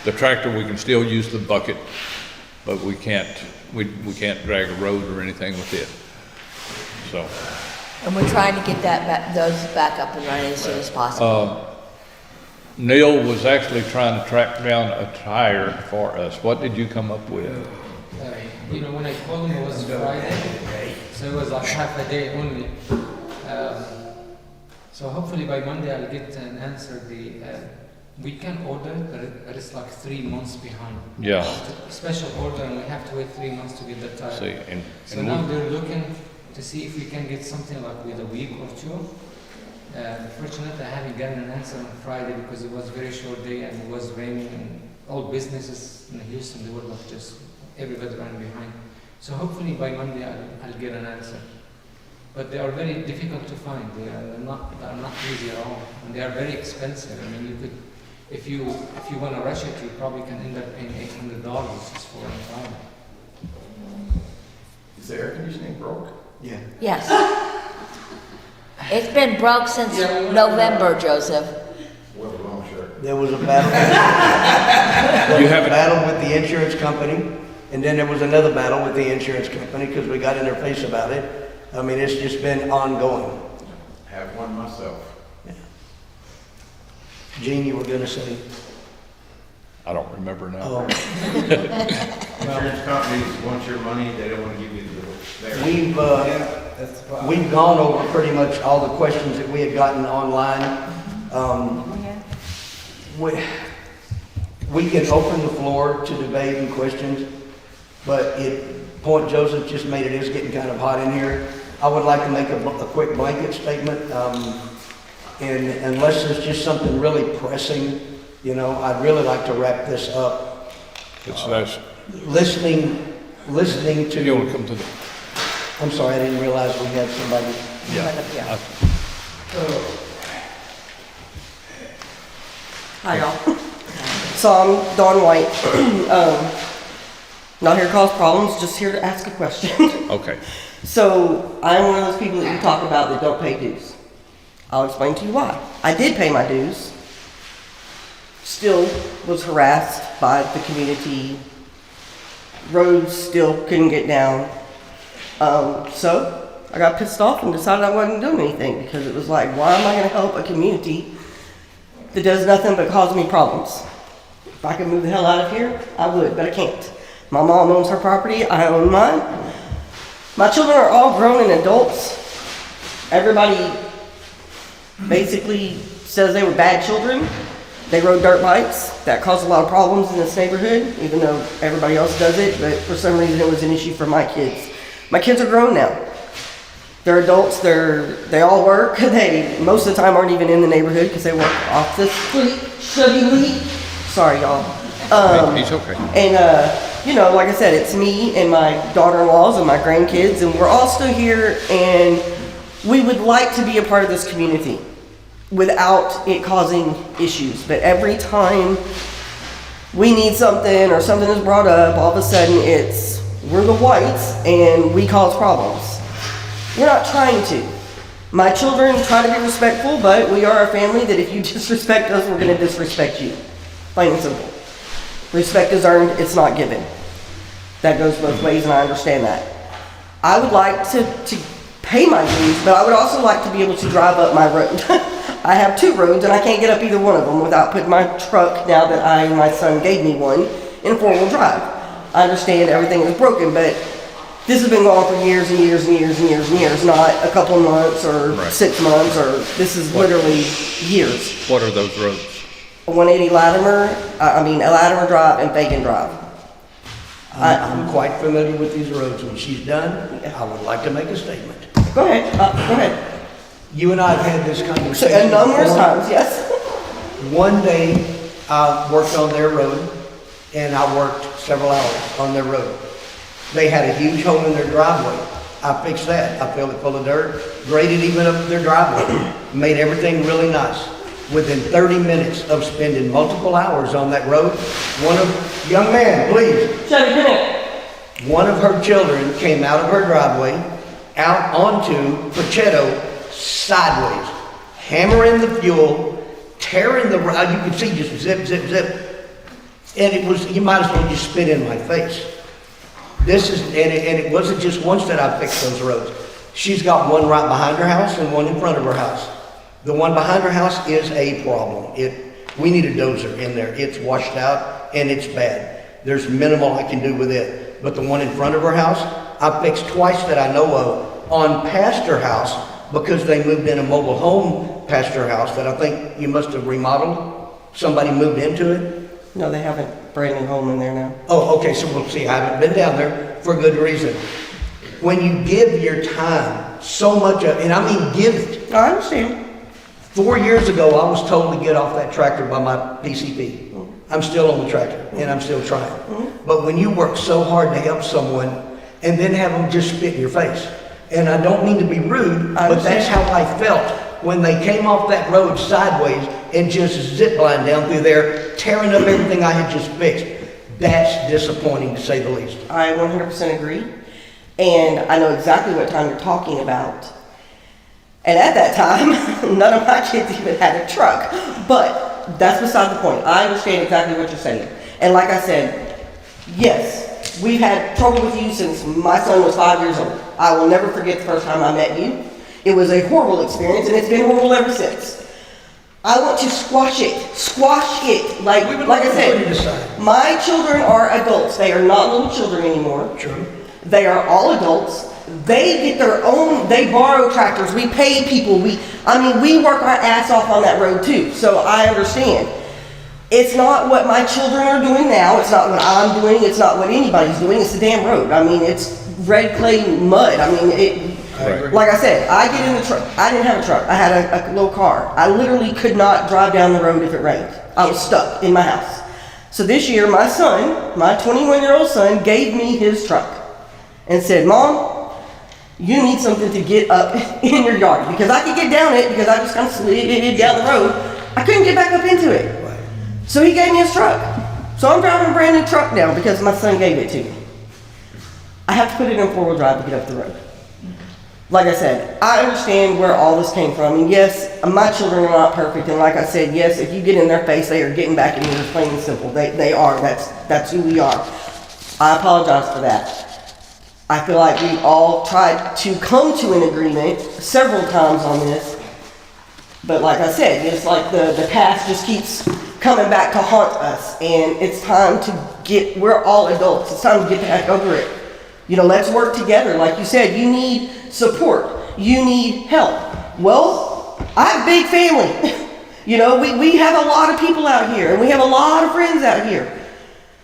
the tractor, we can still use the bucket, but we can't drag a road or anything with it. So, And we're trying to get those back up and running as soon as possible. Neil was actually trying to track down a tire for us. What did you come up with? When I called him, it was Friday, so it was like half a day only. So hopefully by Monday I'll get an answer. We can order, but it's like 3 months behind. Yeah. Special order, and we have to wait 3 months to get the tire. See, So now they're looking to see if we can get something like with a week or two. Fortunately, I haven't gotten an answer on Friday because it was a very short day and it was raining, and all businesses in Houston, they were like just everybody running behind. So hopefully by Monday I'll get an answer. But they are very difficult to find. They are not easy at all, and they are very expensive. I mean, you could, if you want to rush it, you probably can end up paying $800 just for a tire. Is the air conditioning broke? Yeah. Yes. It's been broke since November, Joseph. What a long shirt. There was a battle. You have it. Battle with the insurance company, and then there was another battle with the insurance company because we got in their face about it. I mean, it's just been ongoing. Have one myself. Gene, you were gonna say? I don't remember now. Oh, Insurance companies want your money, they don't want to give you their. we've, That's the problem. we've gone over pretty much all the questions that we had gotten online. we can open the floor to debate and questions, but point Joseph just made, it is getting kind of hot in here. I would like to make a quick blanket statement, and unless there's just something really pressing, you know, I'd really like to wrap this up. It's nice. Listening to. You want to come to the? I'm sorry, I didn't realize we had somebody. Yeah. Hi, y'all. So I'm Dawn White. Not here to cause problems, just here to ask a question. Okay. So I'm one of those people that you talk about that don't pay dues. I'll explain to you why. I did pay my dues. Still was harassed by the community. Roads still couldn't get down. So I got pissed off and decided I wasn't doing anything because it was like, why am I going to help a community that does nothing but cause me problems? If I could move the hell out of here, I would, but I can't. My mom owns her property, I own mine. My children are all grown and adults. Everybody basically says they were bad children. They rode dirt bikes. That caused a lot of problems in this neighborhood, even though everybody else does it, but for some reason it was an issue for my kids. My kids are grown now. They're adults, they all work. They, most of the time, aren't even in the neighborhood because they work off the street, shuggy. Sorry, y'all. He's okay. And, you know, like I said, it's me and my daughter-in-laws and my grandkids, and we're all still here, and we would like to be a part of this community without it causing issues. But every time we need something or something is brought up, all of a sudden it's, we're the whites and we cause problems. We're not trying to. My children try to be respectful, but we are a family that if you disrespect us, we're going to disrespect you. Plain and simple. Respect is earned, it's not given. That goes both ways, and I understand that. I would like to pay my dues, but I would also like to be able to drive up my road. I have 2 roads, and I can't get up either one of them without putting my truck, now that my son gave me one, in 4-wheel drive. I understand everything is broken, but this has been going on for years and years and years and years and years, not a couple of months or 6 months, or this is literally years. What are those roads? 180 Latimer Drive and Fagan Drive. I'm quite familiar with these roads. When she's done, I would like to make a statement. Go ahead, go ahead. You and I have had this So, conversation numerous before. times, yes. One day, I worked on their road, and I worked several hours on their road. They had a huge hole in their driveway. I fixed that. I filled it full of dirt, graded even up their driveway, made everything really nice. Within 30 minutes of spending multiple hours on that road, young man, please. Chevy, come here. One of her children came out of her driveway, out onto Pachetto, sideways, hammering the fuel, tearing the road. You could see just zip, zip, zip. And it was, you might as well just spit in my face. It wasn't just once that I fixed those roads. She's got one right behind her house and one in front of her house. The one behind her house is a problem. We need a dozer in there. It's washed out and it's bad. There's minimal I can do with it. But the one in front of her house, I fixed twice that I know of on past her house because they moved in a mobile home past her house that I think you must have remodeled. Somebody moved into it. No, they have a brand new home in there now. Oh, okay, so we'll see. I haven't been down there for a good reason. When you give your time, so much of, and I mean give it. I understand. 4 years ago, I was told to get off that tractor by my PCP. I'm still on the tractor, and I'm still trying. But when you work so hard to help someone, and then have them just spit in your face, and I don't mean to be rude, but that's how I felt when they came off that road sideways and just zip-lined down through there, tearing up everything I had just fixed. That's disappointing, to say the least. I 100% agree. And I know exactly what time you're talking about. And at that time, none of my kids even had a truck. But that's beside the point. I understand exactly what you're saying. And like I said, yes, we've had trouble with you since my son was 5 years old. I will never forget the first time I met you. It was a horrible experience, and it's been horrible ever since. I want to squash it. Squash it. Like I said, my children are adults. They are not little children anymore. True. They are all adults. They get their own, they borrow tractors. We pay people. We work our ass off on that road too. So I understand. It's not what my children are doing now, it's not what I'm doing, it's not what anybody's doing, it's the damn road. I mean, it's red clay mud, I mean, like I said, I get in the truck, I didn't have a truck, I had a little car. I literally could not drive down the road if it rained. I was stuck in my house. So this year, my son, my 21-year-old son, gave me his truck and said, Mom, you need something to get up in your yard, because I could get down it, because I just kind of slid down the road. I couldn't get back up into it. So he gave me his truck. So I'm driving a brand new truck now because my son gave it to me. I have to put it in four-wheel drive to get up the road. Like I said, I understand where all this came from. And yes, my children are not perfect. And like I said, yes, if you get in their face, they are getting back in here, plain and simple. They are. That's who we are. I apologize for that. I feel like we've all tried to come to an agreement several times on this. But like I said, it's like the past just keeps coming back to haunt us. And it's time to we're all adults. It's time to get back over it. You know, let's work together. Like you said, you need support. You need help. Well, I have a big family. You know, we have a lot of people out here, and we have a lot of friends out here.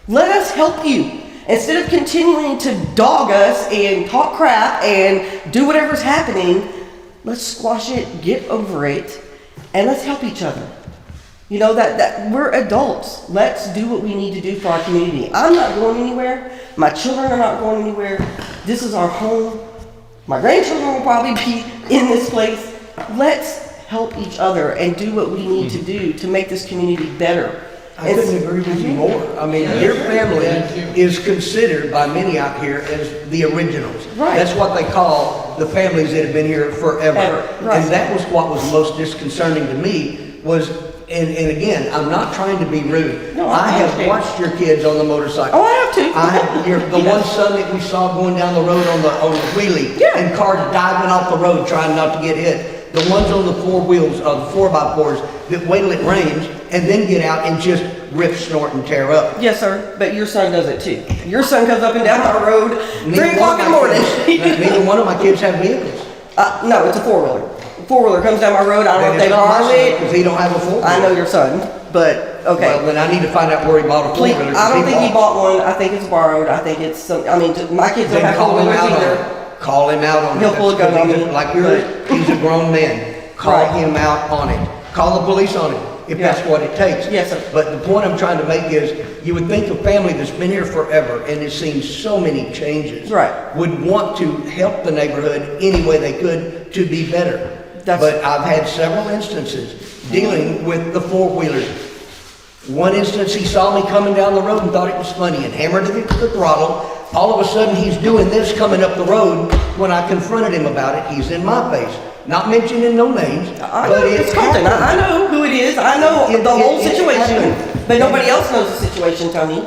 Let us help you. Instead of continuing to dog us and talk crap and do whatever's happening, let's squash it, get over it, and let's help each other. You know, that we're adults. Let's do what we need to do for our community. I'm not going anywhere. My children are not going anywhere. This is our home. My grandchildren will probably be in this place. Let's help each other and do what we need to do to make this community better. I couldn't agree with you more. I mean, your family is considered by many out here as the originals. Right. That's what they call the families that have been here forever. Right. And that was what was most disconcerting to me was, and again, I'm not trying to be rude. No, I have understand. watched your kids on the motorcycle. Oh, I have to. The one son that we saw going down the road on the wheelie, Yeah. and cars diving off the road trying not to get hit. The ones on the four wheels, the 4x4s that wait till it rains and then get out and just rip, snort, and tear up. Yes, sir, but your son does it too. Your son comes up and down our road 3 o'clock in the morning. Neither one of my kids have vehicles. No, it's a four-wheeler. Four-wheeler comes down my road, I don't know if they borrow it. Because he don't have a four-wheeler. I know your son, but, okay. Well, then I need to find out where he bought a Please, four-wheeler. I don't think he bought one, I think it's borrowed, I think it's some, I mean, my kids don't Then have call him four-wheelers out on either. it. Call him out on it. He'll pull a gun on me, Like yours, he's a grown man. Call Right. him out on it. Call the police on it, if Yeah. that's what it takes. Yes, sir. But the point I'm trying to make is, you would think a family that's been here forever and has seen so many changes. Right. Would want to help the neighborhood any way they could to be better. But I've had several instances dealing with the four-wheelers. One instance, he saw me coming down the road and thought it was funny and hammered it to the throttle. All of a sudden, he's doing this coming up the road. When I confronted him about it, he's in my face. Not mentioning no names, I know but it's Compton. I know who it is. I know the whole situation, but nobody else knows the situation, Tony.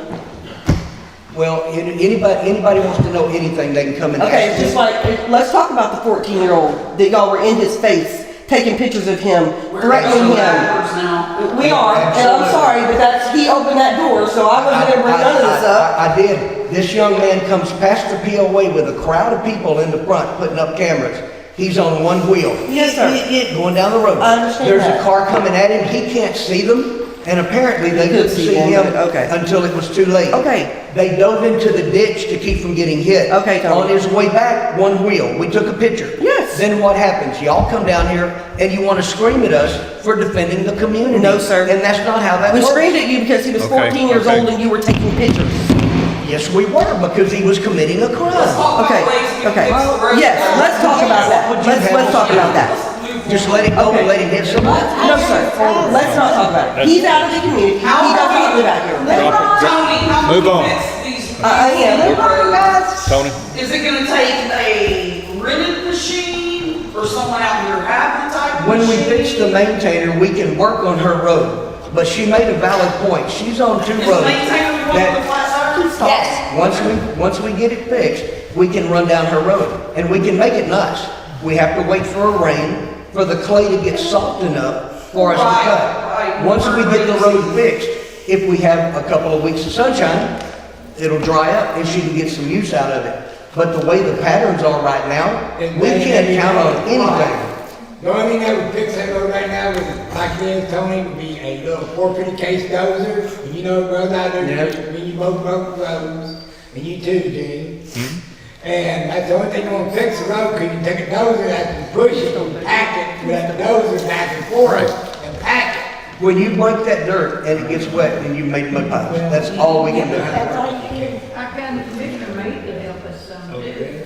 Well, anybody wants to know anything, they can come and Okay, ask just me. like, let's talk about the 14-year-old that y'all were in his face, taking pictures of him, threatening him. now. We are, and I'm sorry, but he opened that door, so I wasn't gonna bring none of this up. I did. This young man comes past the POA with a crowd of people in the front putting up cameras. He's on one wheel. Yes, sir. Going down the road. I understand There's that. a car coming at him. He can't see them. And apparently they Could couldn't see see him, him okay. until it was too late. Okay. They dove into the ditch to keep from getting hit. Okay, Tony. On his way back, one wheel. We took a picture. Yes. Then what happens? Y'all come down here and you want to scream at us for defending the community. No, sir. And that's not how that We works. screamed at you because he was Okay, 14 years okay. old and you were taking pictures. Yes, we were, because he was committing a crime. Okay, okay. Yes, let's talk about that. Let's talk about that. Just let it go and let him hit somebody. No, sir. Let's not talk about it. He's out of the community. He doesn't live out here. Tony, how Move on. I am. Tony? Is it gonna take a rented machine or someone out here having the type of When we machine? fix the maintainer, we can work on her road. But she made a valid point. She's on two Is roads. maintainer one of the that flat tires? Yes. once we get it fixed, we can run down her road. And we can make it nice. We have to wait for a rain, for the clay to get soft enough for us to Right, cut. right. Once we get the road fixed, if we have a couple of weeks of sunshine, it'll dry up and she can get some use out of it. But the way the patterns are right now, we can't count on anything. The only thing that would fix that road right now is like this, Tony, would be a little 450 case dozer, and you know, it goes out there, when you both broke the roads, and you too, Gene. And that's the only thing you're gonna fix the road, cause you can take a dozer that can push it, and pack it, let the dozer back and forth, and pack it. When you break that dirt and it gets wet, then you make mud pies. That's all we can do. That's all you can. Our county commissioner made to help us some too.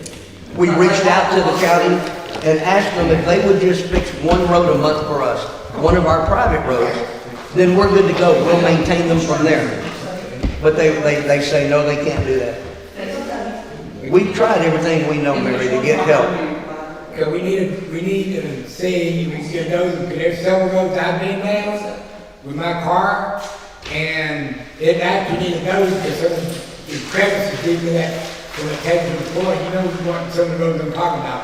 We reached out to the county and asked them if they would just fix one road a month for us, one of our private roads, then we're good to go. We'll maintain them from there. But they say, no, they can't do that. We've tried everything we know, Mary, to get help. Cause we need to see, we can get those, cause there's several roads I've been down with my car, and it actually needs those, cause some of the crevices due to that, from the table to the floor, you know what some of the roads I'm talking about.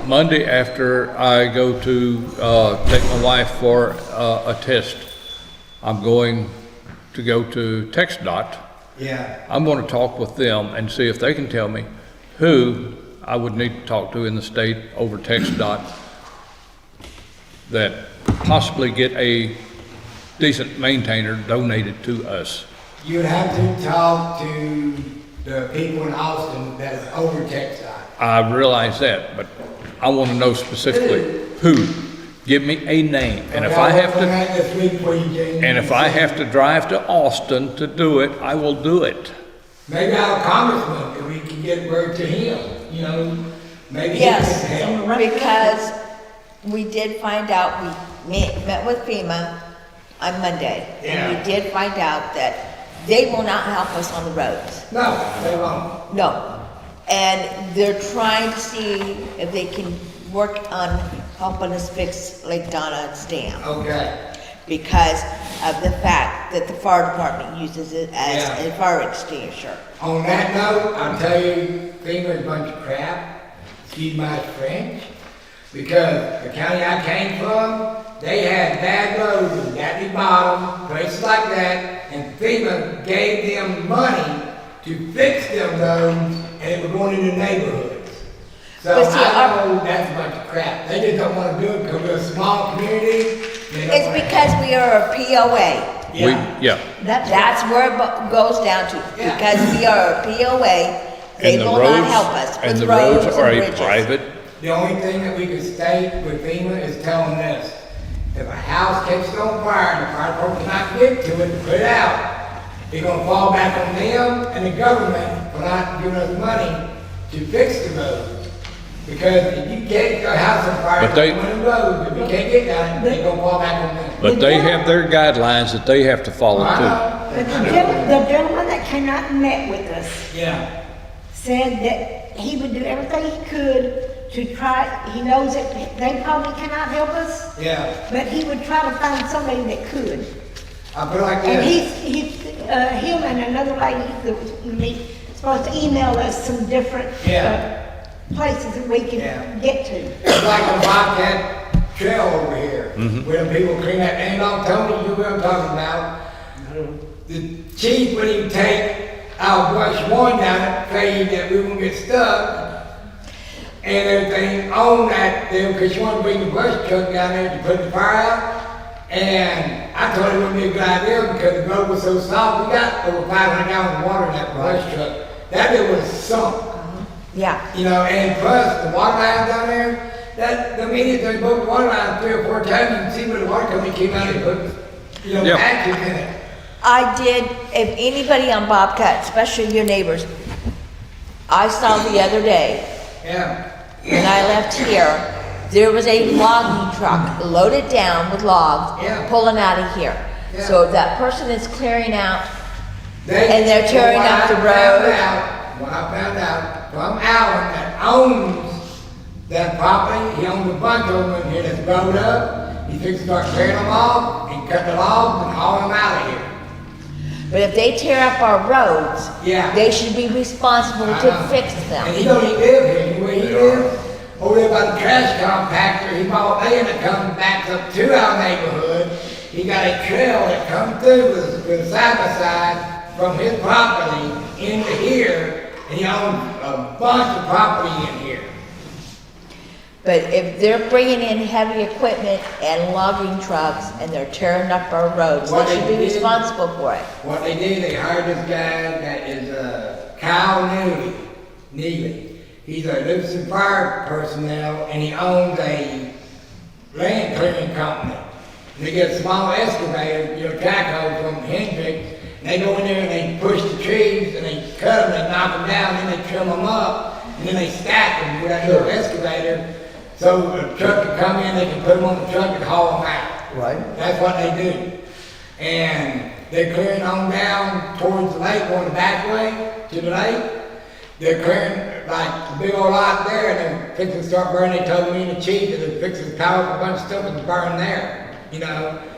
Monday after I go to take my wife for a test, I'm going to go to TxDOT. Yeah. I'm going to talk with them and see if they can tell me who I would need to talk to in the state over TxDOT that possibly get a decent maintainer donated to us. You would have to talk to the people in Austin that is over TxDOT. I realize that, but I want to know specifically who. Give me a name, and if I have to drive to Austin to do it, I will do it. Maybe our congressman, if we can get word to him, you know, maybe he Yes, can help. because we did find out, we met with FEMA on Monday. And we did find out that they will not help us on the roads. No, they won't. No. And they're trying to see if they can work on helping us fix Lake Donna's dam. Okay. Because of the fact that the fire department uses it as a fire extinguisher. On that note, I'll tell you, FEMA's a bunch of crap, excuse my French, because the county I came from, they had bad roads in Gatley Bottom, places like that, and FEMA gave them money to fix them roads, and it was going into neighborhoods. So But see, I know that's a bunch of crap. They just don't want to do it because we're a small community. It's because we are a POA. Yeah. That's where it goes down to, because we are a POA, they And the will not roads- help us And with the roads roads and are a bridges. private, The only thing that we can state with FEMA is telling this. If a house catches on fire and the fire department cannot get to it, put it out. It's gonna fall back on them and the government for not giving us money to fix the road. Because if you get your house on fire, But they- on the road, if you can't get down, it's gonna fall back on them. but they have their guidelines that they have to follow I too. know. But the gentleman that came out and met with us Yeah. said that he would do everything he could to try, he knows that they probably cannot help us, Yeah. but he would try to find somebody that could. I feel like And this. him and another lady that was supposed to email us some different, places that we could get to. It's like the Bobcat Trail over here, where the people clean that dang old Tony, you know what I'm talking about. The chief wouldn't even take our brush one down it, afraid that we won't get stuck. And everything on that there, because she wanted to bring the brush truck down there to put the fire out. And I told her it wouldn't be a good idea because the road was so soft. We got over 500 gallons of water in that brush truck. That bit was sunk. Yeah. You know, and plus the water line down there, that the minute they broke the water line 3 or 4 times, you can see where the water company came out and put, you know, patches in it. I did, if anybody on Bobcat, especially your neighbors, I saw the other day, when I left here, there was a logging truck loaded down with logs pulling out of here. So that person is clearing out and they're tearing up the road. What I found out from Alan that owns that property, he owns a bunch of them in here that's growed up. He fixed to start clearing them off and cut the logs and haul them out of here. But if they tear up our roads, they should be responsible to fix them. And he don't even live here, where he lives, over there by the trash compactor, he bought land that comes back up to our neighborhood. He got a trail that comes through with side by side from his property into here, and he owns a bunch of property in here. But if they're bringing in heavy equipment and logging trucks and they're tearing up our roads, What they should they be did- responsible for it. What they did, they hired this guy that is, Kyle Neely. He's a Livingston Fire personnel, and he owns a land clearing company. And they get a small excavator, tackle from Hendrix, and they go in there and they push the trees, and they cut them, they knock them down, then they trim them up, and then they stack them with that little excavator. So a truck can come in, they can put them on the truck and haul them out. Right. That's what they do. And they're clearing on down towards the lake, going the back way to the lake. They're clearing like the big old lot there, and they're fixing to start burning. They told me in the chief that they're fixing to power up a bunch of stuff and burn there.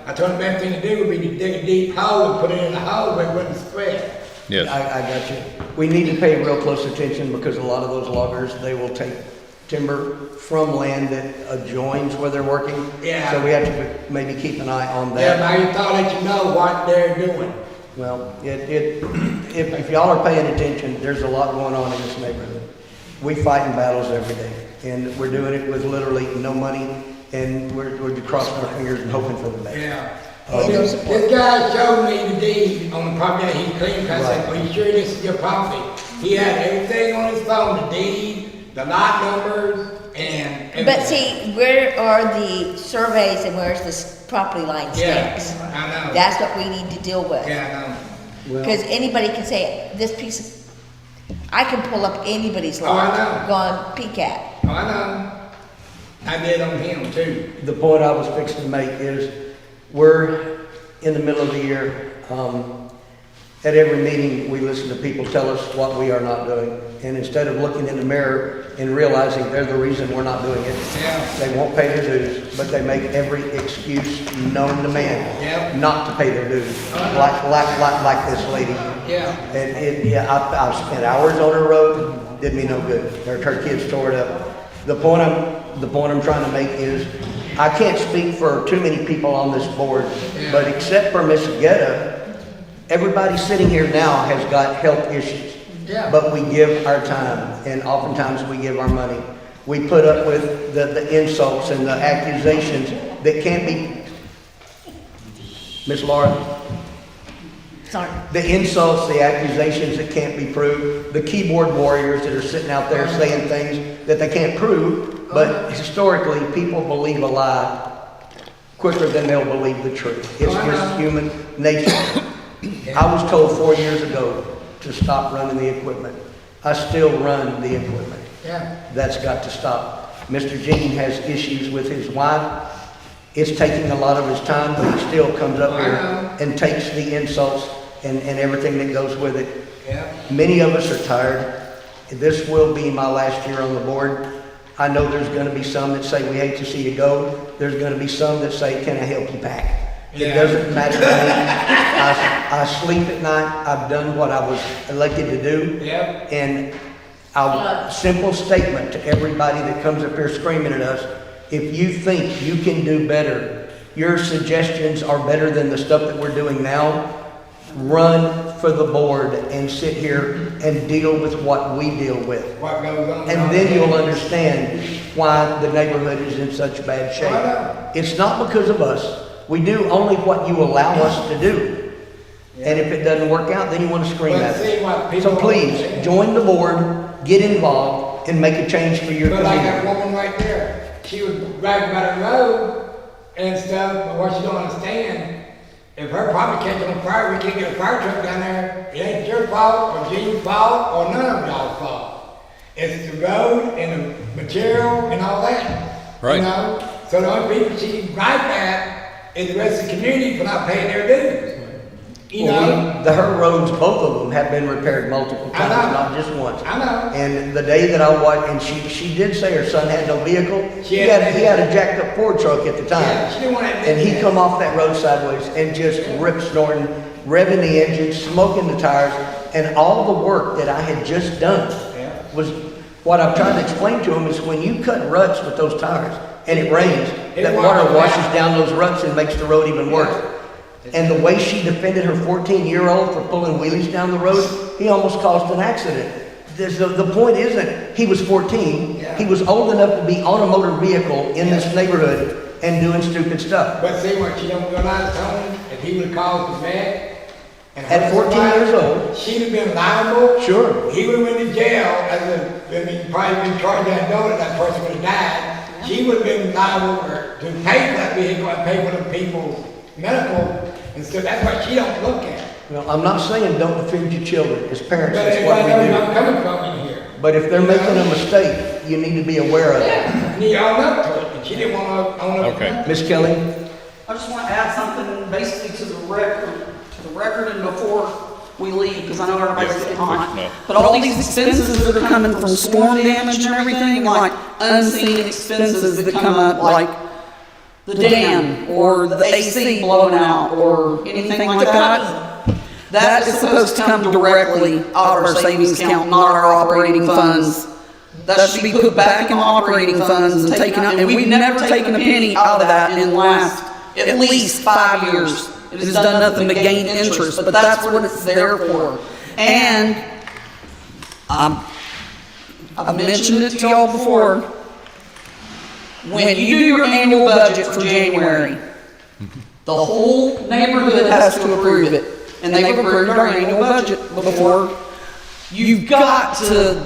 I told them the best thing to do would be to dig a deep hole and put it in the hole where it wouldn't spread. Yes. I got you. We need to pay real close attention because a lot of those loggers, they will take timber from land that adjoins where they're working. Yeah. So we have to maybe keep an eye on Yeah, that. but I thought that you know what they're doing. Well, if y'all are paying attention, there's a lot going on in this neighborhood. We fight in battles every day, and we're doing it with literally no money, and we're crossing our fingers and hoping for the best. Yeah. This guy showed me the deed on the property that he cleaned. I said, Right. "Are you sure this is your property?" He had everything on his phone, the deed, the lot numbers, and everything. But see, where are the surveys and where's the property line Yeah, stakes? I know. That's what we need to deal with. Yeah, I know. Well, Because anybody can say, this piece of, I can pull up anybody's Oh, I lot, know. go and peek at. Oh, I know. I did on him too. the point I was fixing to make is, we're in the middle of the year. At every meeting, we listen to people tell us what we are not doing. And instead of looking in the mirror and realizing they're the reason we're not doing it, Yeah. they won't pay their dues, but they make every excuse known to man Yep. not to pay their dues, like this lady. Yeah. And I've spent hours on her road, did me no good. Her kids tore it up. The point I'm trying to make is, I can't speak for too many people on this board, but except for Miss Guetta, everybody sitting here now has got health issues. Yeah. But we give our time, and oftentimes we give our money. We put up with the insults and the accusations that can't be. Miss Laura? Sorry. The insults, the accusations that can't be proved, the keyboard warriors that are sitting out there saying things that they can't prove, but historically, people believe a lie quicker than they'll believe the truth. It's just human nature. I was told 4 years ago to stop running the equipment. I still run the equipment. Yeah. That's got to stop. Mr. Jean has issues with his wife. It's taking a lot of his time, but he still comes up here and takes the insults and everything that goes with it. Yeah. Many of us are tired. This will be my last year on the board. I know there's gonna be some that say, we hate to see you go. There's gonna be some that say, can I help you pack? It doesn't matter to me. I sleep at night. I've done what I was elected to do. Yep. And a simple statement to everybody that comes up here screaming at us, if you think you can do better, your suggestions are better than the stuff that we're doing now, run for the board and sit here and deal with what we deal with. What goes on? And then you'll understand why the neighborhood is in such bad shape. It's not because of us. We do only what you allow us to do. And if it doesn't work out, then you want to scream at us. So please, join the board, get involved, and make a change for your But like that community. woman right there, she was bragging about her road and stuff, but what she don't understand, if her property catches on fire, we can't get a fire truck down there. It ain't your fault, or Gene's fault, or none of y'all's fault. It's the road and the material and all that. Right. So the only people she can gripe at is the rest of the community for not paying their dues. Her roads, both of them, have been repaired multiple I times, know. not just once. I know. And the day that I watched, and she did say her son had no vehicle. She He had- had a jacked up Ford truck at the time. Yeah, she didn't want to admit And he that. come off that road sideways and just rip snorting, revving the engine, smoking the tires, and all the work that I had just done was, what I'm trying to explain to him is when you cut ruts with those tires and it rains, that water washes down those ruts and makes the road even worse. And the way she defended her 14-year-old for pulling wheelies down the road, he almost caused an accident. the point isn't, he was 14, Yeah. he was old enough to be on a motor vehicle in this neighborhood and doing stupid stuff. But see what you don't realize, Tony, if he would've caused the wreck. and At 14 years old. She'd have been liable. Sure. He would've went to jail probably been charged that door, that person would've died. She would've been liable to pay for that vehicle and pay for the people's medical, and so that's what she don't look at. Well, I'm not saying don't defend your children, as parents, But that's everybody what knows we where I'm do. coming from in here. But if they're making a mistake, you need to be aware of it. And he owned up to it, and she didn't wanna own up to Okay. it. Miss Kelly? I just want to add something basically to the record and before we leave, because I know everybody's Yes, getting hot. no. But all these expenses that are coming from storm damage and everything, like unseen expenses that come up, like the dam or the AC blowing out or anything like that, that is supposed to come directly out of our savings account, not our operating funds. That should be put back in operating funds and taken out, and we've never taken a penny out of that in the last at least 5 years. It has done nothing but gain interest, but that's what it's there for. And I've mentioned it to y'all before. When you do your annual budget for January, the whole neighborhood has to approve it. And they've approved our annual budget before. You've got to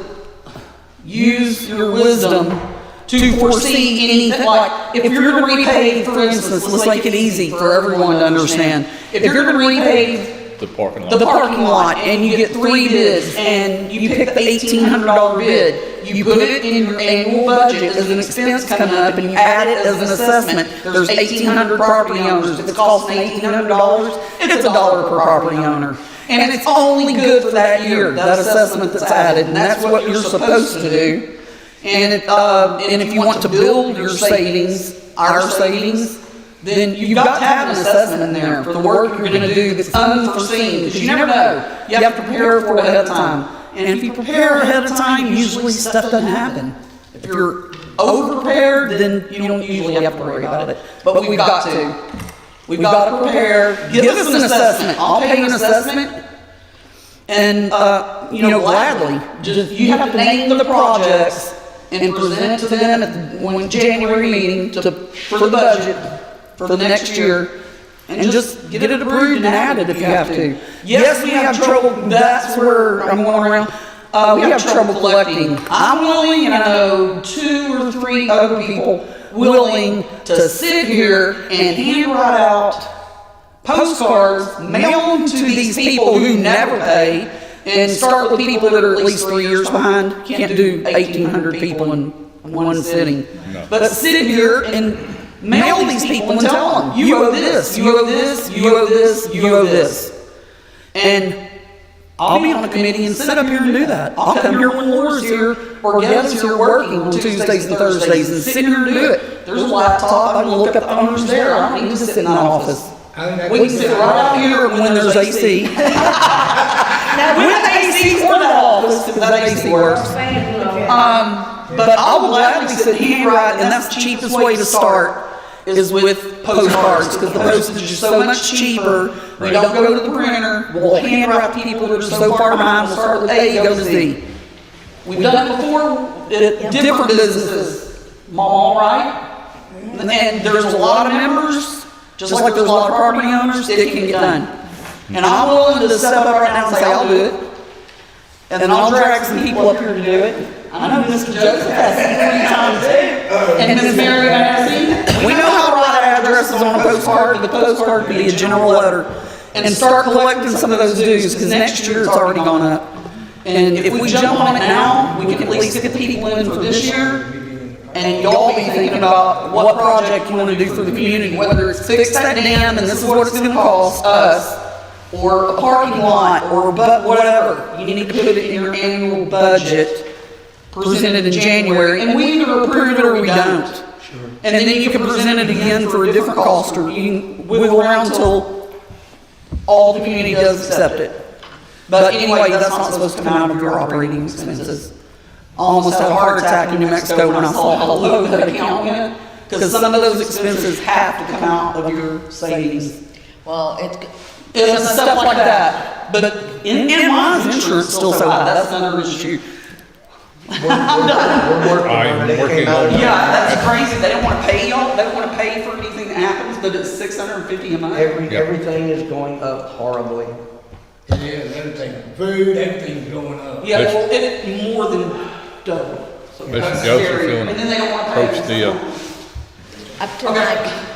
use your wisdom to foresee anything, like, if you're gonna repave, for instance, let's make it easy for everyone to understand. If you're gonna repave The parking lot. the parking lot and you get 3 bids and you pick the $1,800 bid, you put it in your annual budget as an expense coming up and you add it as an assessment. There's 1,800 property owners. If it's costing $1,800, it's $1 per property owner. And it's only good for that year, that assessment that's added, and that's what you're supposed to do. And if you want to build your savings, our savings, then you've got to have an assessment in there for the work you're going to do that's unforeseen, because you never know. You have to prepare for it ahead of time. And if you prepare ahead of time, usually stuff doesn't happen. If you're over-prepared, then you don't usually have to worry about it. But we've got to. We've got to prepare. Give us an assessment. I'll pay an assessment. And, gladly. Just, you have to name the projects and present it to them at the January meeting for the budget for the next year, and just get it approved and added if you have to. Yes, we have trouble, that's where I'm going around. We have trouble collecting. I'm willing, and I know 2 or 3 other people willing to sit here and handwrite out postcards, mail them to these people who never pay, and start with people that are at least 3 years behind. Can't do 1,800 people in one sitting. No. But sit here and mail these people and tell them, you owe this, you owe this, you owe this, you owe this. And I'll be on a committee and sit up here and do that. I'll come here when Laura's here or Gavin's here working on Tuesdays and Thursdays and sit here and do it. There's a laptop, I can look up the owners there, I don't need to sit in that office. We can sit right out here when there's AC. When the AC or that office, because that AC works. But I will gladly sit and handwrite, and that's the cheapest way to start, is with postcards, because the postage is so much cheaper. We don't go to the printer, we'll handwrite the people that are so far behind, we'll start with A, go to Z. We've done it before at different businesses. Mall, right? And there's a lot of members, just like there's a lot of property owners, it can get done. And I'm willing to step up right now and say, I'll do it. And then I'll drag some people up here to do it. I know Mr. Joseph has seen 3 times too. And Ms. Mary Massey. We know how to write addresses on a postcard. The postcard could be a general letter. And start collecting some of those dues, because next year it's already gone up. And if we jump on it now, we can at least get the people in for this year. And y'all be thinking about what project you want to do for the community, whether it's fix that dam and this is what it's going to cost us, or a parking lot, or whatever. You need to put it in your annual budget, present it in January, and we either approve it or we don't. And then you can present it again for a different cost, or you can wiggle around until all the community does accept it. But anyway, that's not supposed to come out of your operating expenses. I almost had a heart attack in New Mexico when I saw how low that account went, because some of those expenses have to come out of your savings. Well, It's stuff like that. But in my insurance still so high, that's another issue. We're working I'm on it. It working came out of on Yeah, that's crazy. They don't want to pay y'all. They don't want to pay for anything that happens, but it's $650 a month. Everything is going up horribly. It is, everything, food, everything's going up. Yeah, well, it more than double. So Mr. that's Joseph, scary. you wanna And then they don't want to pay. approach the, Up to Okay. Mike.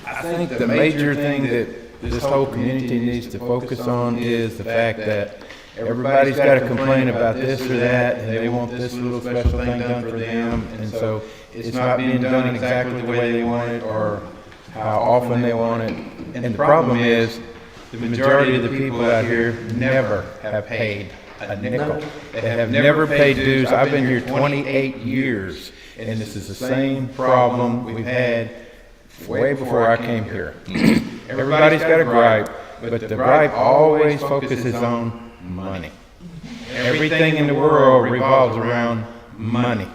I think the major thing that this whole community needs to focus on is the fact that everybody's got to complain about this or that, and they want this little special thing done for them, and so it's not being done exactly the way they want it or how often they want it. And the problem is, the majority of the people out here never have paid a nickel. They have never paid dues. I've been here 28 years, and this is the same problem we've had way before I came here. Everybody's got a gripe, but the gripe always focuses on money. Everything in the world revolves around money.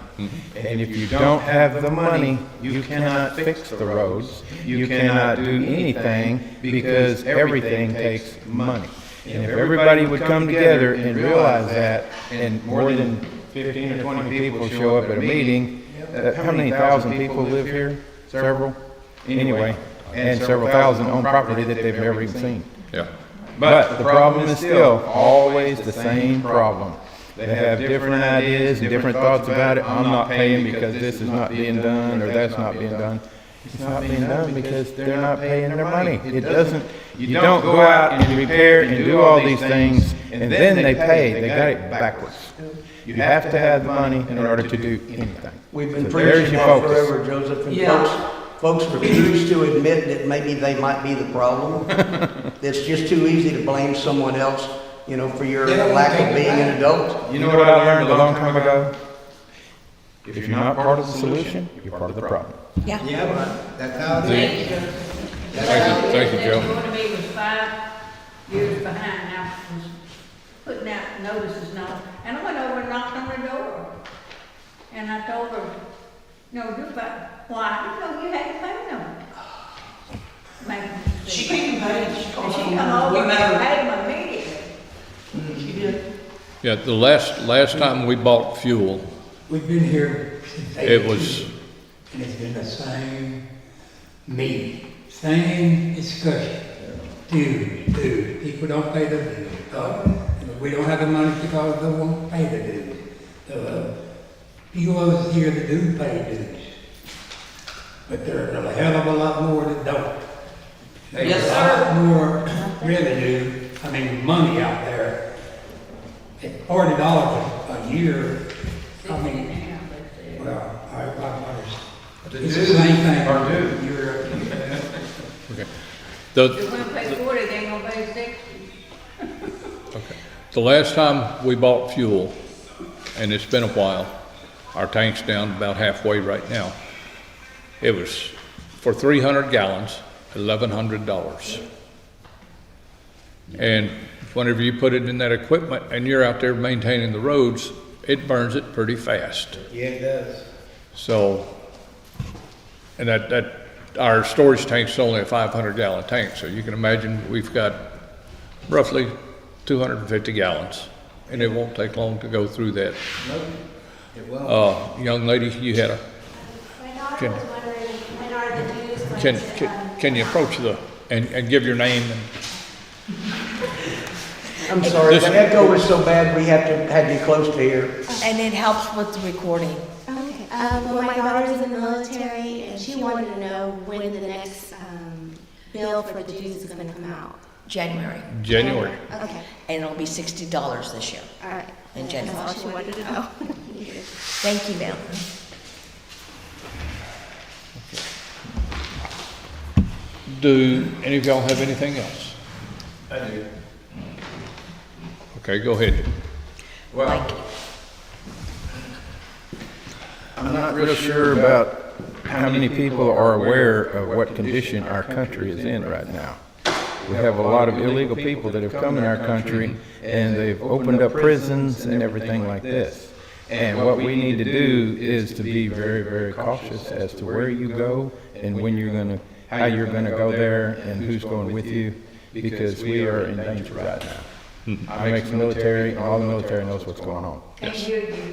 And if you don't have the money, you cannot fix the roads. You cannot do anything because everything takes money. And if everybody would come together and realize that, and more than 15 or 20 people show up at a meeting, how many thousand people live here? Several? Anyway, and several thousand on property that they've never even seen. yeah. But the problem is still always the same problem. They have different ideas and different thoughts about it. I'm not paying because this is not being done or that's not being done. It's not being done because they're not paying their money. It doesn't, you don't go out and repair and do all these things and then they pay. They got it backwards. You have to have the money in order to do anything. We've been So there's preaching your that focus. forever, Joseph, and Yeah. folks refuse to admit that maybe they might be the problem. It's just too easy to blame someone else, you know, for your They don't lack take of it being back. an adult. You know what I learned a long time ago? If you're not part of the solution, you're part of the problem. Yeah. Yeah, but that's how it is. Thank you, Joe. Going to me was 5 years behind now, was putting out notices now. And I went over and knocked on her door. And I told her, no, you're fine. Why? No, you hadn't paid them. She came and paid. She And called she us. come over We and met her. paid them immediately. She did. Yeah, the last time we bought fuel, We've been here since it was, and it's been the same meeting, same discussion. Dues. People don't pay their dues. We don't have the money because they won't pay the dues. The POAs here that do pay dues. But there's a hell of a lot more that don't. There's Yes, a lot more revenue, money out there. At $40 a year, well, it's the same thing. okay. If we're gonna pay 40, they ain't gonna pay 60. Okay. The last time we bought fuel, and it's been a while, our tank's down about halfway right now. It was for 300 gallons, $1,100. And whenever you put it in that equipment and you're out there maintaining the roads, it burns it pretty fast. Yeah, it does. So, and that our storage tank's only a 500-gallon tank, so you can imagine we've got roughly 250 gallons, and it won't take long to go through that. Nope, it won't. Young lady, you had a, My daughter Can- was wondering, when are the dues going to, can you approach and give your name and, I'm sorry, This- the echo is so bad, we had you close to here. And it helps with the recording. okay, well, my daughter's in the military, and she wanted to know when the next, bill for the dues is gonna come out. January. January? Okay, And it'll be $60 this year. all right. In That's January. all she wanted to know. Thank you, ma'am. Do any of y'all have anything else? I do. Okay, go ahead. Well, I'm not real sure about how many people are aware of what condition our country is in right now. We have a lot of illegal people that have come in our country, and they've opened up prisons and everything like this. And what we need to do is to be very, very cautious as to where you go and when you're gonna, how you're gonna go there and who's going with you, because we are in danger right now. I'm ex-military, and all the military knows what's going on.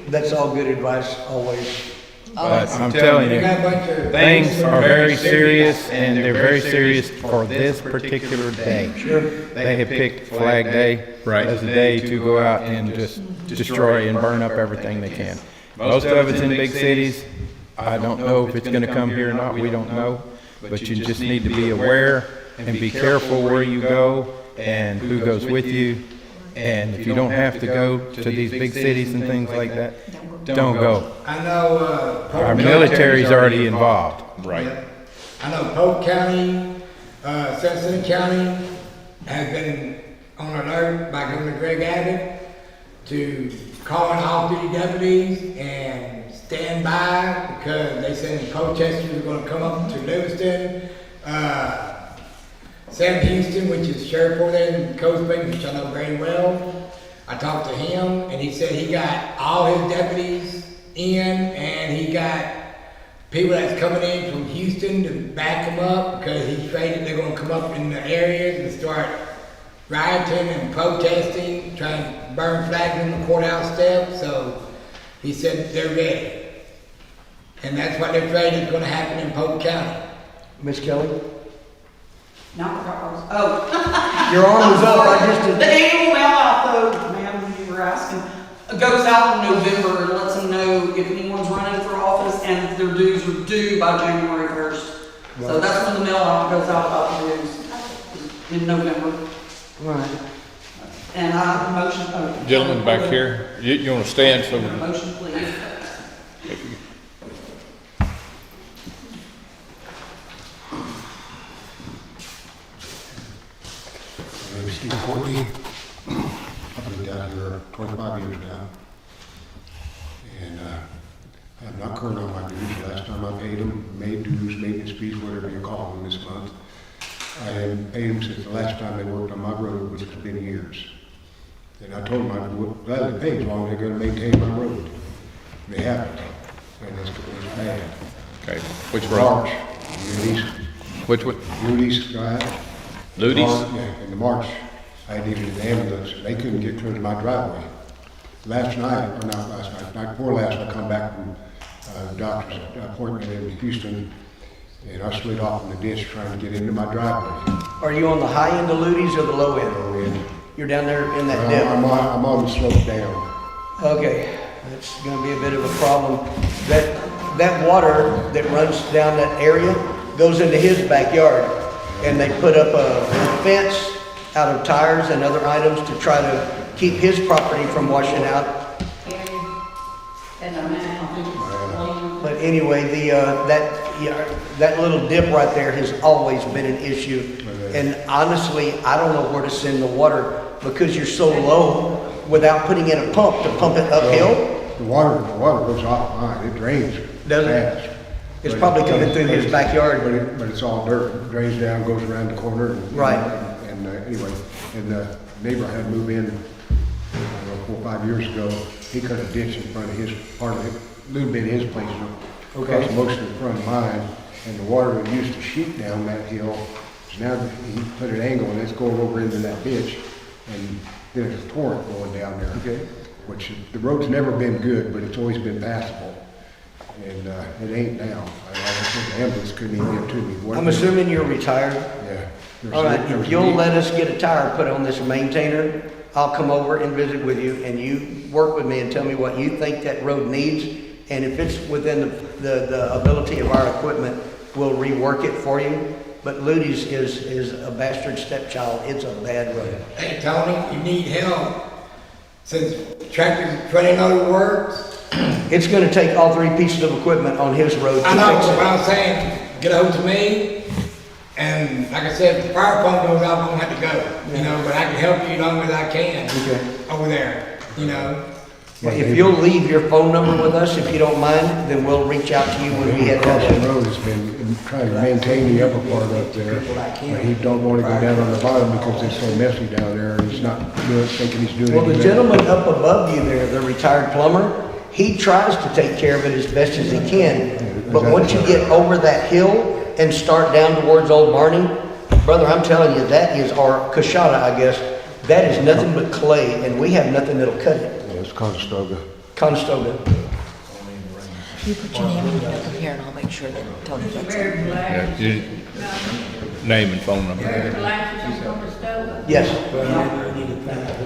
That's all good advice, always. But I'm telling you, things are very serious, and they're very serious for this particular day. Sure. They have picked Flag Day as a day to go out and just destroy and burn up everything they can. Most of it's in big cities. I don't know if it's gonna come here or not, we don't know. But you just need to be aware and be careful where you go and who goes with you. And if you don't have to go to these big cities and things like that, don't go. I know, Our military's already involved. Right. I know Polk County, Cincinnati County has been on alert by Governor Greg Abbott to call in off-duty deputies and stand by because they said protesters are gonna come up to Livingston. Sam Houston, which is sheriff over there in Cold Springs, which I know very well. I talked to him and he said he got all his deputies in and he got people that's coming in from Houston to back him up because he's afraid that they're gonna come up in the areas and start rioting and protesting, trying to burn flags in the courthouse steps. So he said they're ready. And that's what they're afraid is gonna happen in Polk County. Miss Kelly? Not the cars. Oh. Your arm was up, I just did. The annual mail out though, ma'am, when you were asking, goes out in November and lets them know if anyone's running for office and their dues are due by January 1st. So that's when the mail out goes out about the dues, in November. Right. And I motion. Gentlemen back here, you want to stand so Motion, please. Steve Courtney. I've been down here 25 years now. And I'm not current on my dues. Last time I paid them, made dues, maintenance fees, whatever you call them this month. I haven't paid them since the last time they worked on my road, which has been years. And I told them I would gladly pay as long as they're going to maintain my road. They haven't. And it's bad. Okay, which road? March. Moody's. Which one? Moody's Drive. Ludy's? Yeah, in the March, I needed an ambulance. They couldn't get to my driveway. Last night, or not last night, night before last, I come back from a doctor's appointment in Houston, and I slid off in the ditch trying to get into my driveway. Are you on the high end of Ludy's or the low end? Low end. You're down there in that dip? I'm on the slope down. Okay, that's gonna be a bit of a problem. That water that runs down that area goes into his backyard. And they put up a fence out of tires and other items to try to keep his property from washing out. But anyway, that little dip right there has always been an issue. And honestly, I don't know where to send the water because you're so low without putting in a pump to pump it uphill. The water goes off mine. It drains Does it? fast. It's probably coming through his backyard. But it's all dirt. It drains down, goes around the corner. Right. And anyway, and the neighbor I had moved in, I don't know, 4 or 5 years ago. He cut a ditch in front of his, part of it, a little bit of his place, Okay. across most of the front of mine. And the water that used to shoot down that hill, so now he put an angle and it's going over into that ditch. And then there's a torrent going down there. Okay. Which the road's never been good, but it's always been passable. And it ain't now. I think the ambulance couldn't even get to me. I'm assuming you're retired? Yeah. All right, if you'll let us get a tire put on this maintainer, I'll come over and visit with you, and you work with me and tell me what you think that road needs. And if it's within the ability of our equipment, we'll rework it for you. But Ludy's is a bastard stepchild. It's a bad road. Hey, Tony, you need help. Since tractor's running out of work. It's gonna take all 3 pieces of equipment on his road to I know, fix but it. what I'm saying, get a hold to me, and like I said, if the fire pump goes out, I'm gonna have to go, you know, but I can help you as long as I can. Okay. Over there, you know. If you'll leave your phone number with us, if you don't mind, then we'll reach out to you when we head Across down the there. road has been trying to maintain the upper part up there. But he don't want to go down on the bottom because it's so messy down there. And he's not thinking he's doing Well, the anything. gentleman up above you there, the retired plumber, he tries to take care of it as best as he can. But once you get over that hill and start down towards Old Barney, brother, I'm telling you, that is our Coshada, I guess. That is nothing but clay, and we have nothing that'll cut it. Yeah, it's Conestoga. Conestoga. You put your name and up here and I'll make sure that Tony gets it. Very Yeah, black. you- Name and phone number. Very black is on the stove. Yes.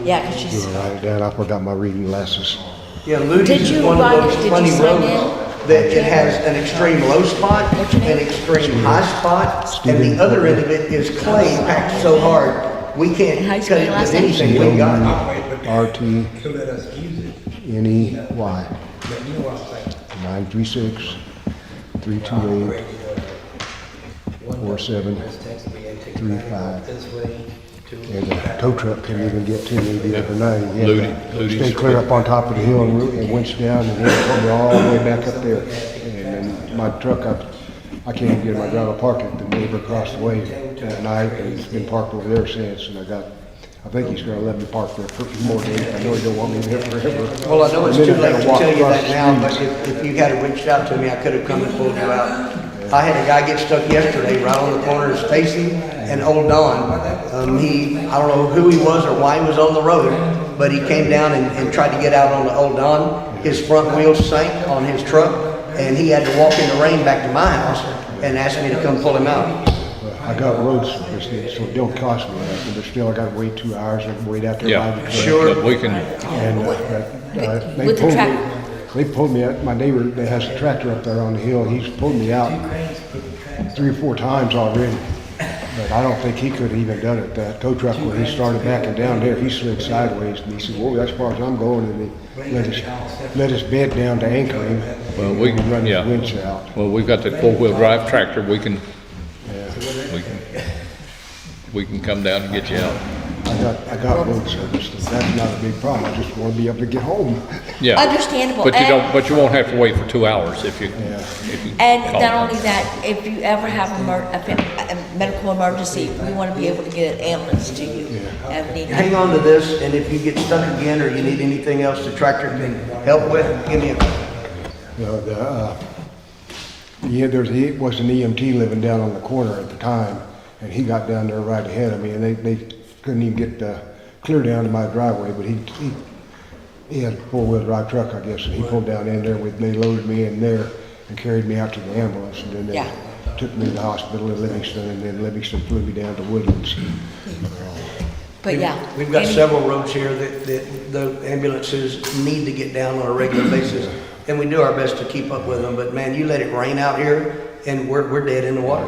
Yeah, because she's, Write it down, I forgot my reading glasses. Yeah, Ludy's Did is you one of write those it? Did you funny sign roads in? that it has an extreme low spot, What's your name? an extreme high spot, and the other end of it is clay packed so hard, we can't And how you cut spell it your last with name? anything we got. RTNEY, He'll let us use it. But you know what I'm saying? 936-328-4735. And the tow truck couldn't even get to me the other night. He had to Ludy's. stay clear up on top of the hill and winch down and then pulled me all the way back up there. And then my truck, I can't even get in my gravel park at the neighbor across the way that night, and it's been parked over there since, and I think he's gonna let me park there for a few more days. I know he don't want me there forever. Well, I know it's And too then I late to gotta walk tell you across that the now, but streets. if you had reached out to me, I could have come and pulled you out. I had a guy get stuck yesterday right on the corner of Stacy and Old Don. I don't know who he was or why he was on the road, but he came down and tried to get out on the Old Don. His front wheels sank on his truck, and he had to walk in the rain back to my house and asked me to come pull him out. I got roads service, so it don't cost me nothing, but still I gotta wait 2 hours and wait out there by Yeah, the truck. Sure. but we can, And they with the pulled me, track- they pulled me out, my neighbor that has a tractor up there on the hill, he's pulled me out 3 or 4 times already. But I don't think he could have even done it. That tow truck, when he started backing down there, he slid sideways, and he said, whoa, that's as far as I'm going, and he let his bed down to anchor him. well, we and can, run his yeah. winch out. Well, we've got that four-wheel drive tractor, we can come down and get you out. I got road service, and that's not a big problem, I just wanna be able to get home. Yeah. Understandable, But you and- don't, but you won't have to wait for 2 hours if you and call. not only that, if you ever have a medical emergency, we want to be able to get an ambulance to you. And we need Hang on to this, and if you get stuck again or you need anything else the tractor can help with, give me a call. Yeah, it was an EMT living down on the corner at the time, and he got down there right ahead of me, and they couldn't even get clear down to my driveway, but he had a four-wheel drive truck, I guess, and he pulled down in there with me, loaded me in there, and carried me out to the ambulance, and then Yeah. they took me to the hospital in Livingston, and then Livingston flew me down to Woodlands. But yeah. We've got any- several roads here that the ambulances need to get down on a regular basis, and we do our best to keep up with them, but man, you let it rain out here, and we're dead in the water.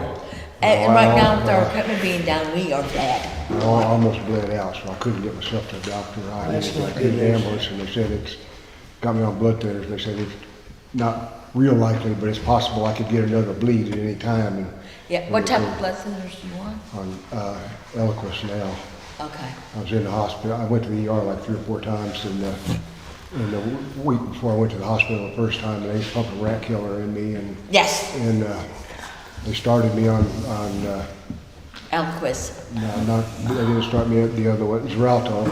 And right now, with our equipment being down, we are bad. I almost bled out, so I couldn't get myself to the doctor. I That's ended not up good in the news. ambulance, and they said it's got me on blood thinners, and they said it's not real likely, but it's possible I could get another bleed at any time. And Yeah, what type of blood thinners do you want? on Eliquis now. Okay. I was in the hospital. I went to the ER like 3 or 4 times, and the week before I went to the hospital the first time, they pumped a rat killer in me, and Yes, they started me on Elquist. no, they didn't start me at the other one. It was Xarelto,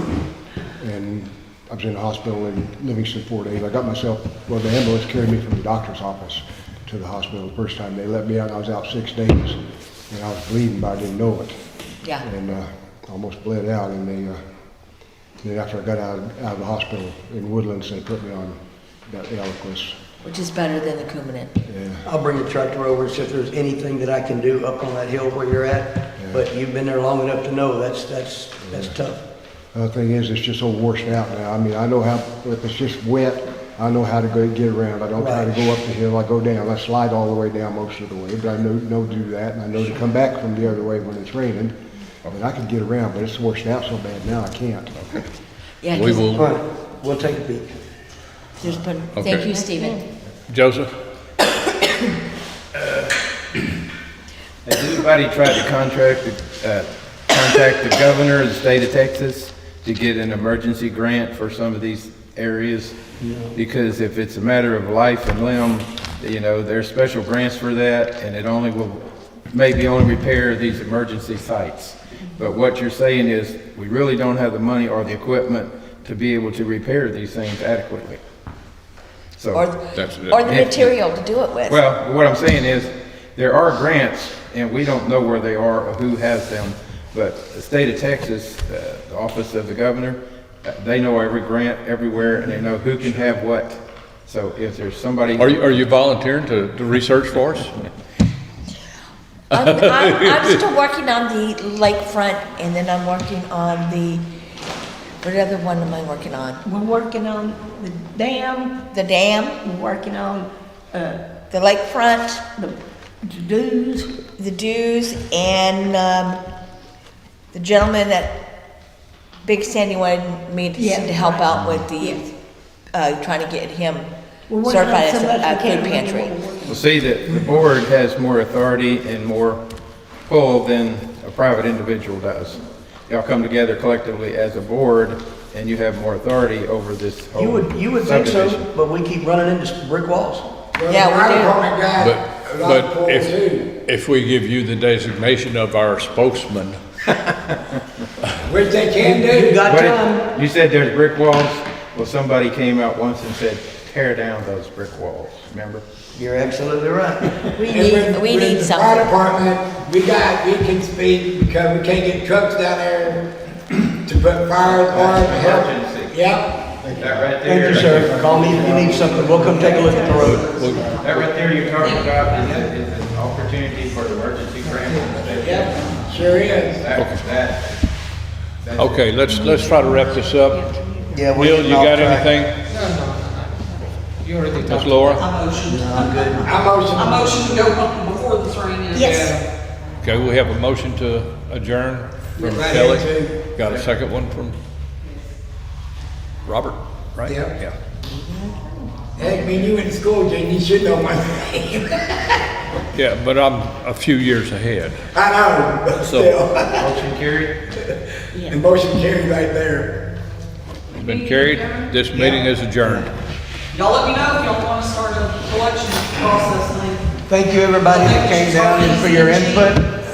and I was in the hospital in Livingston 4 days. I got myself, well, the ambulance carried me from the doctor's office to the hospital the first time. They let me out, and I was out 6 days, and I was bleeding, but I didn't know it. Yeah. And almost bled out, and then after I got out of the hospital in Woodlands, they put me on that Eliquis. Which is better than the Coumadin. Yeah. I'll bring the tractor over and see if there's anything that I can do up on that hill where you're at, but you've been there long enough to know that's tough. The thing is, it's just so washed out now. I mean, I know how, if it's just wet, I know how to go get around. I don't try to go up the hill, I go down. I slide all the way down most of the way, but I know to do that, and I know to come back from the other way when it's raining. But I can get around, but it's washed out so bad now I can't. Yeah, We 'cause will, All right, we'll take a peek. there's been, Okay. thank you, Stephen. Joseph? Has anybody tried to contact the governor of the state of Texas to get an emergency grant for some of these areas? Because if it's a matter of life and limb, there's special grants for that, and it maybe only repair these emergency sites. But what you're saying is, we really don't have the money or the equipment to be able to repair these things adequately. So. Or the material to do it with. Well, what I'm saying is, there are grants, and we don't know where they are or who has them, But the state of Texas, the office of the governor, they know every grant everywhere, and they know who can have what. So if there's somebody. Are you volunteering to research for us? I'm still working on the lakefront, and then I'm working on what other one am I working on? We're working on the dam, The dam, we're working on, the lakefront, the dues. the dues, and the gentleman at Big Sandy wanted me to help out with the, trying to get him We're working on certified as so much a we can't food remember pantry. what we're working Well, see, that the board has more authority and more pull than a private individual does. Y'all come together collectively as a board, and you have more authority over this whole You would think so, subdivision. but we keep running into brick walls. Well, Yeah, the we fire do. department got a lot of But pull too, if we give you the designation of our spokesman, which they can You do. got But time. you said there's brick walls. Well, somebody came out once and said, tear down those brick walls, remember? You're absolutely right. We And need, with- we with need the Fire something. department, we can speak because we can't get trucks down there to put fires on to help. Emergency. Yep. That right Thank there. you, sir. Call me if you need something. We'll come take a look at the road. That right there you're talking about is an opportunity for the emergency grant. Yep, sure is. That's okay, let's try to wrap this up. Yeah, we're Neil, getting you off got track. anything? No. You already Ms. talked. Laura? I motion. I'm good. I motion. to go before this rain ends. Yes. Okay, we have a motion to adjourn from Right Kelly. here, too. Got a second one from Robert, right? Yep. Yeah. Heck, me and you went to school, Gene, you should know my name. Yeah, but I'm a few years ahead. I know, but So- still. motion carried. The motion carried right there. It's been carried. This meeting is adjourned. Y'all let me know if y'all want to start a collection process thing. Thank you, everybody that came down and for your input.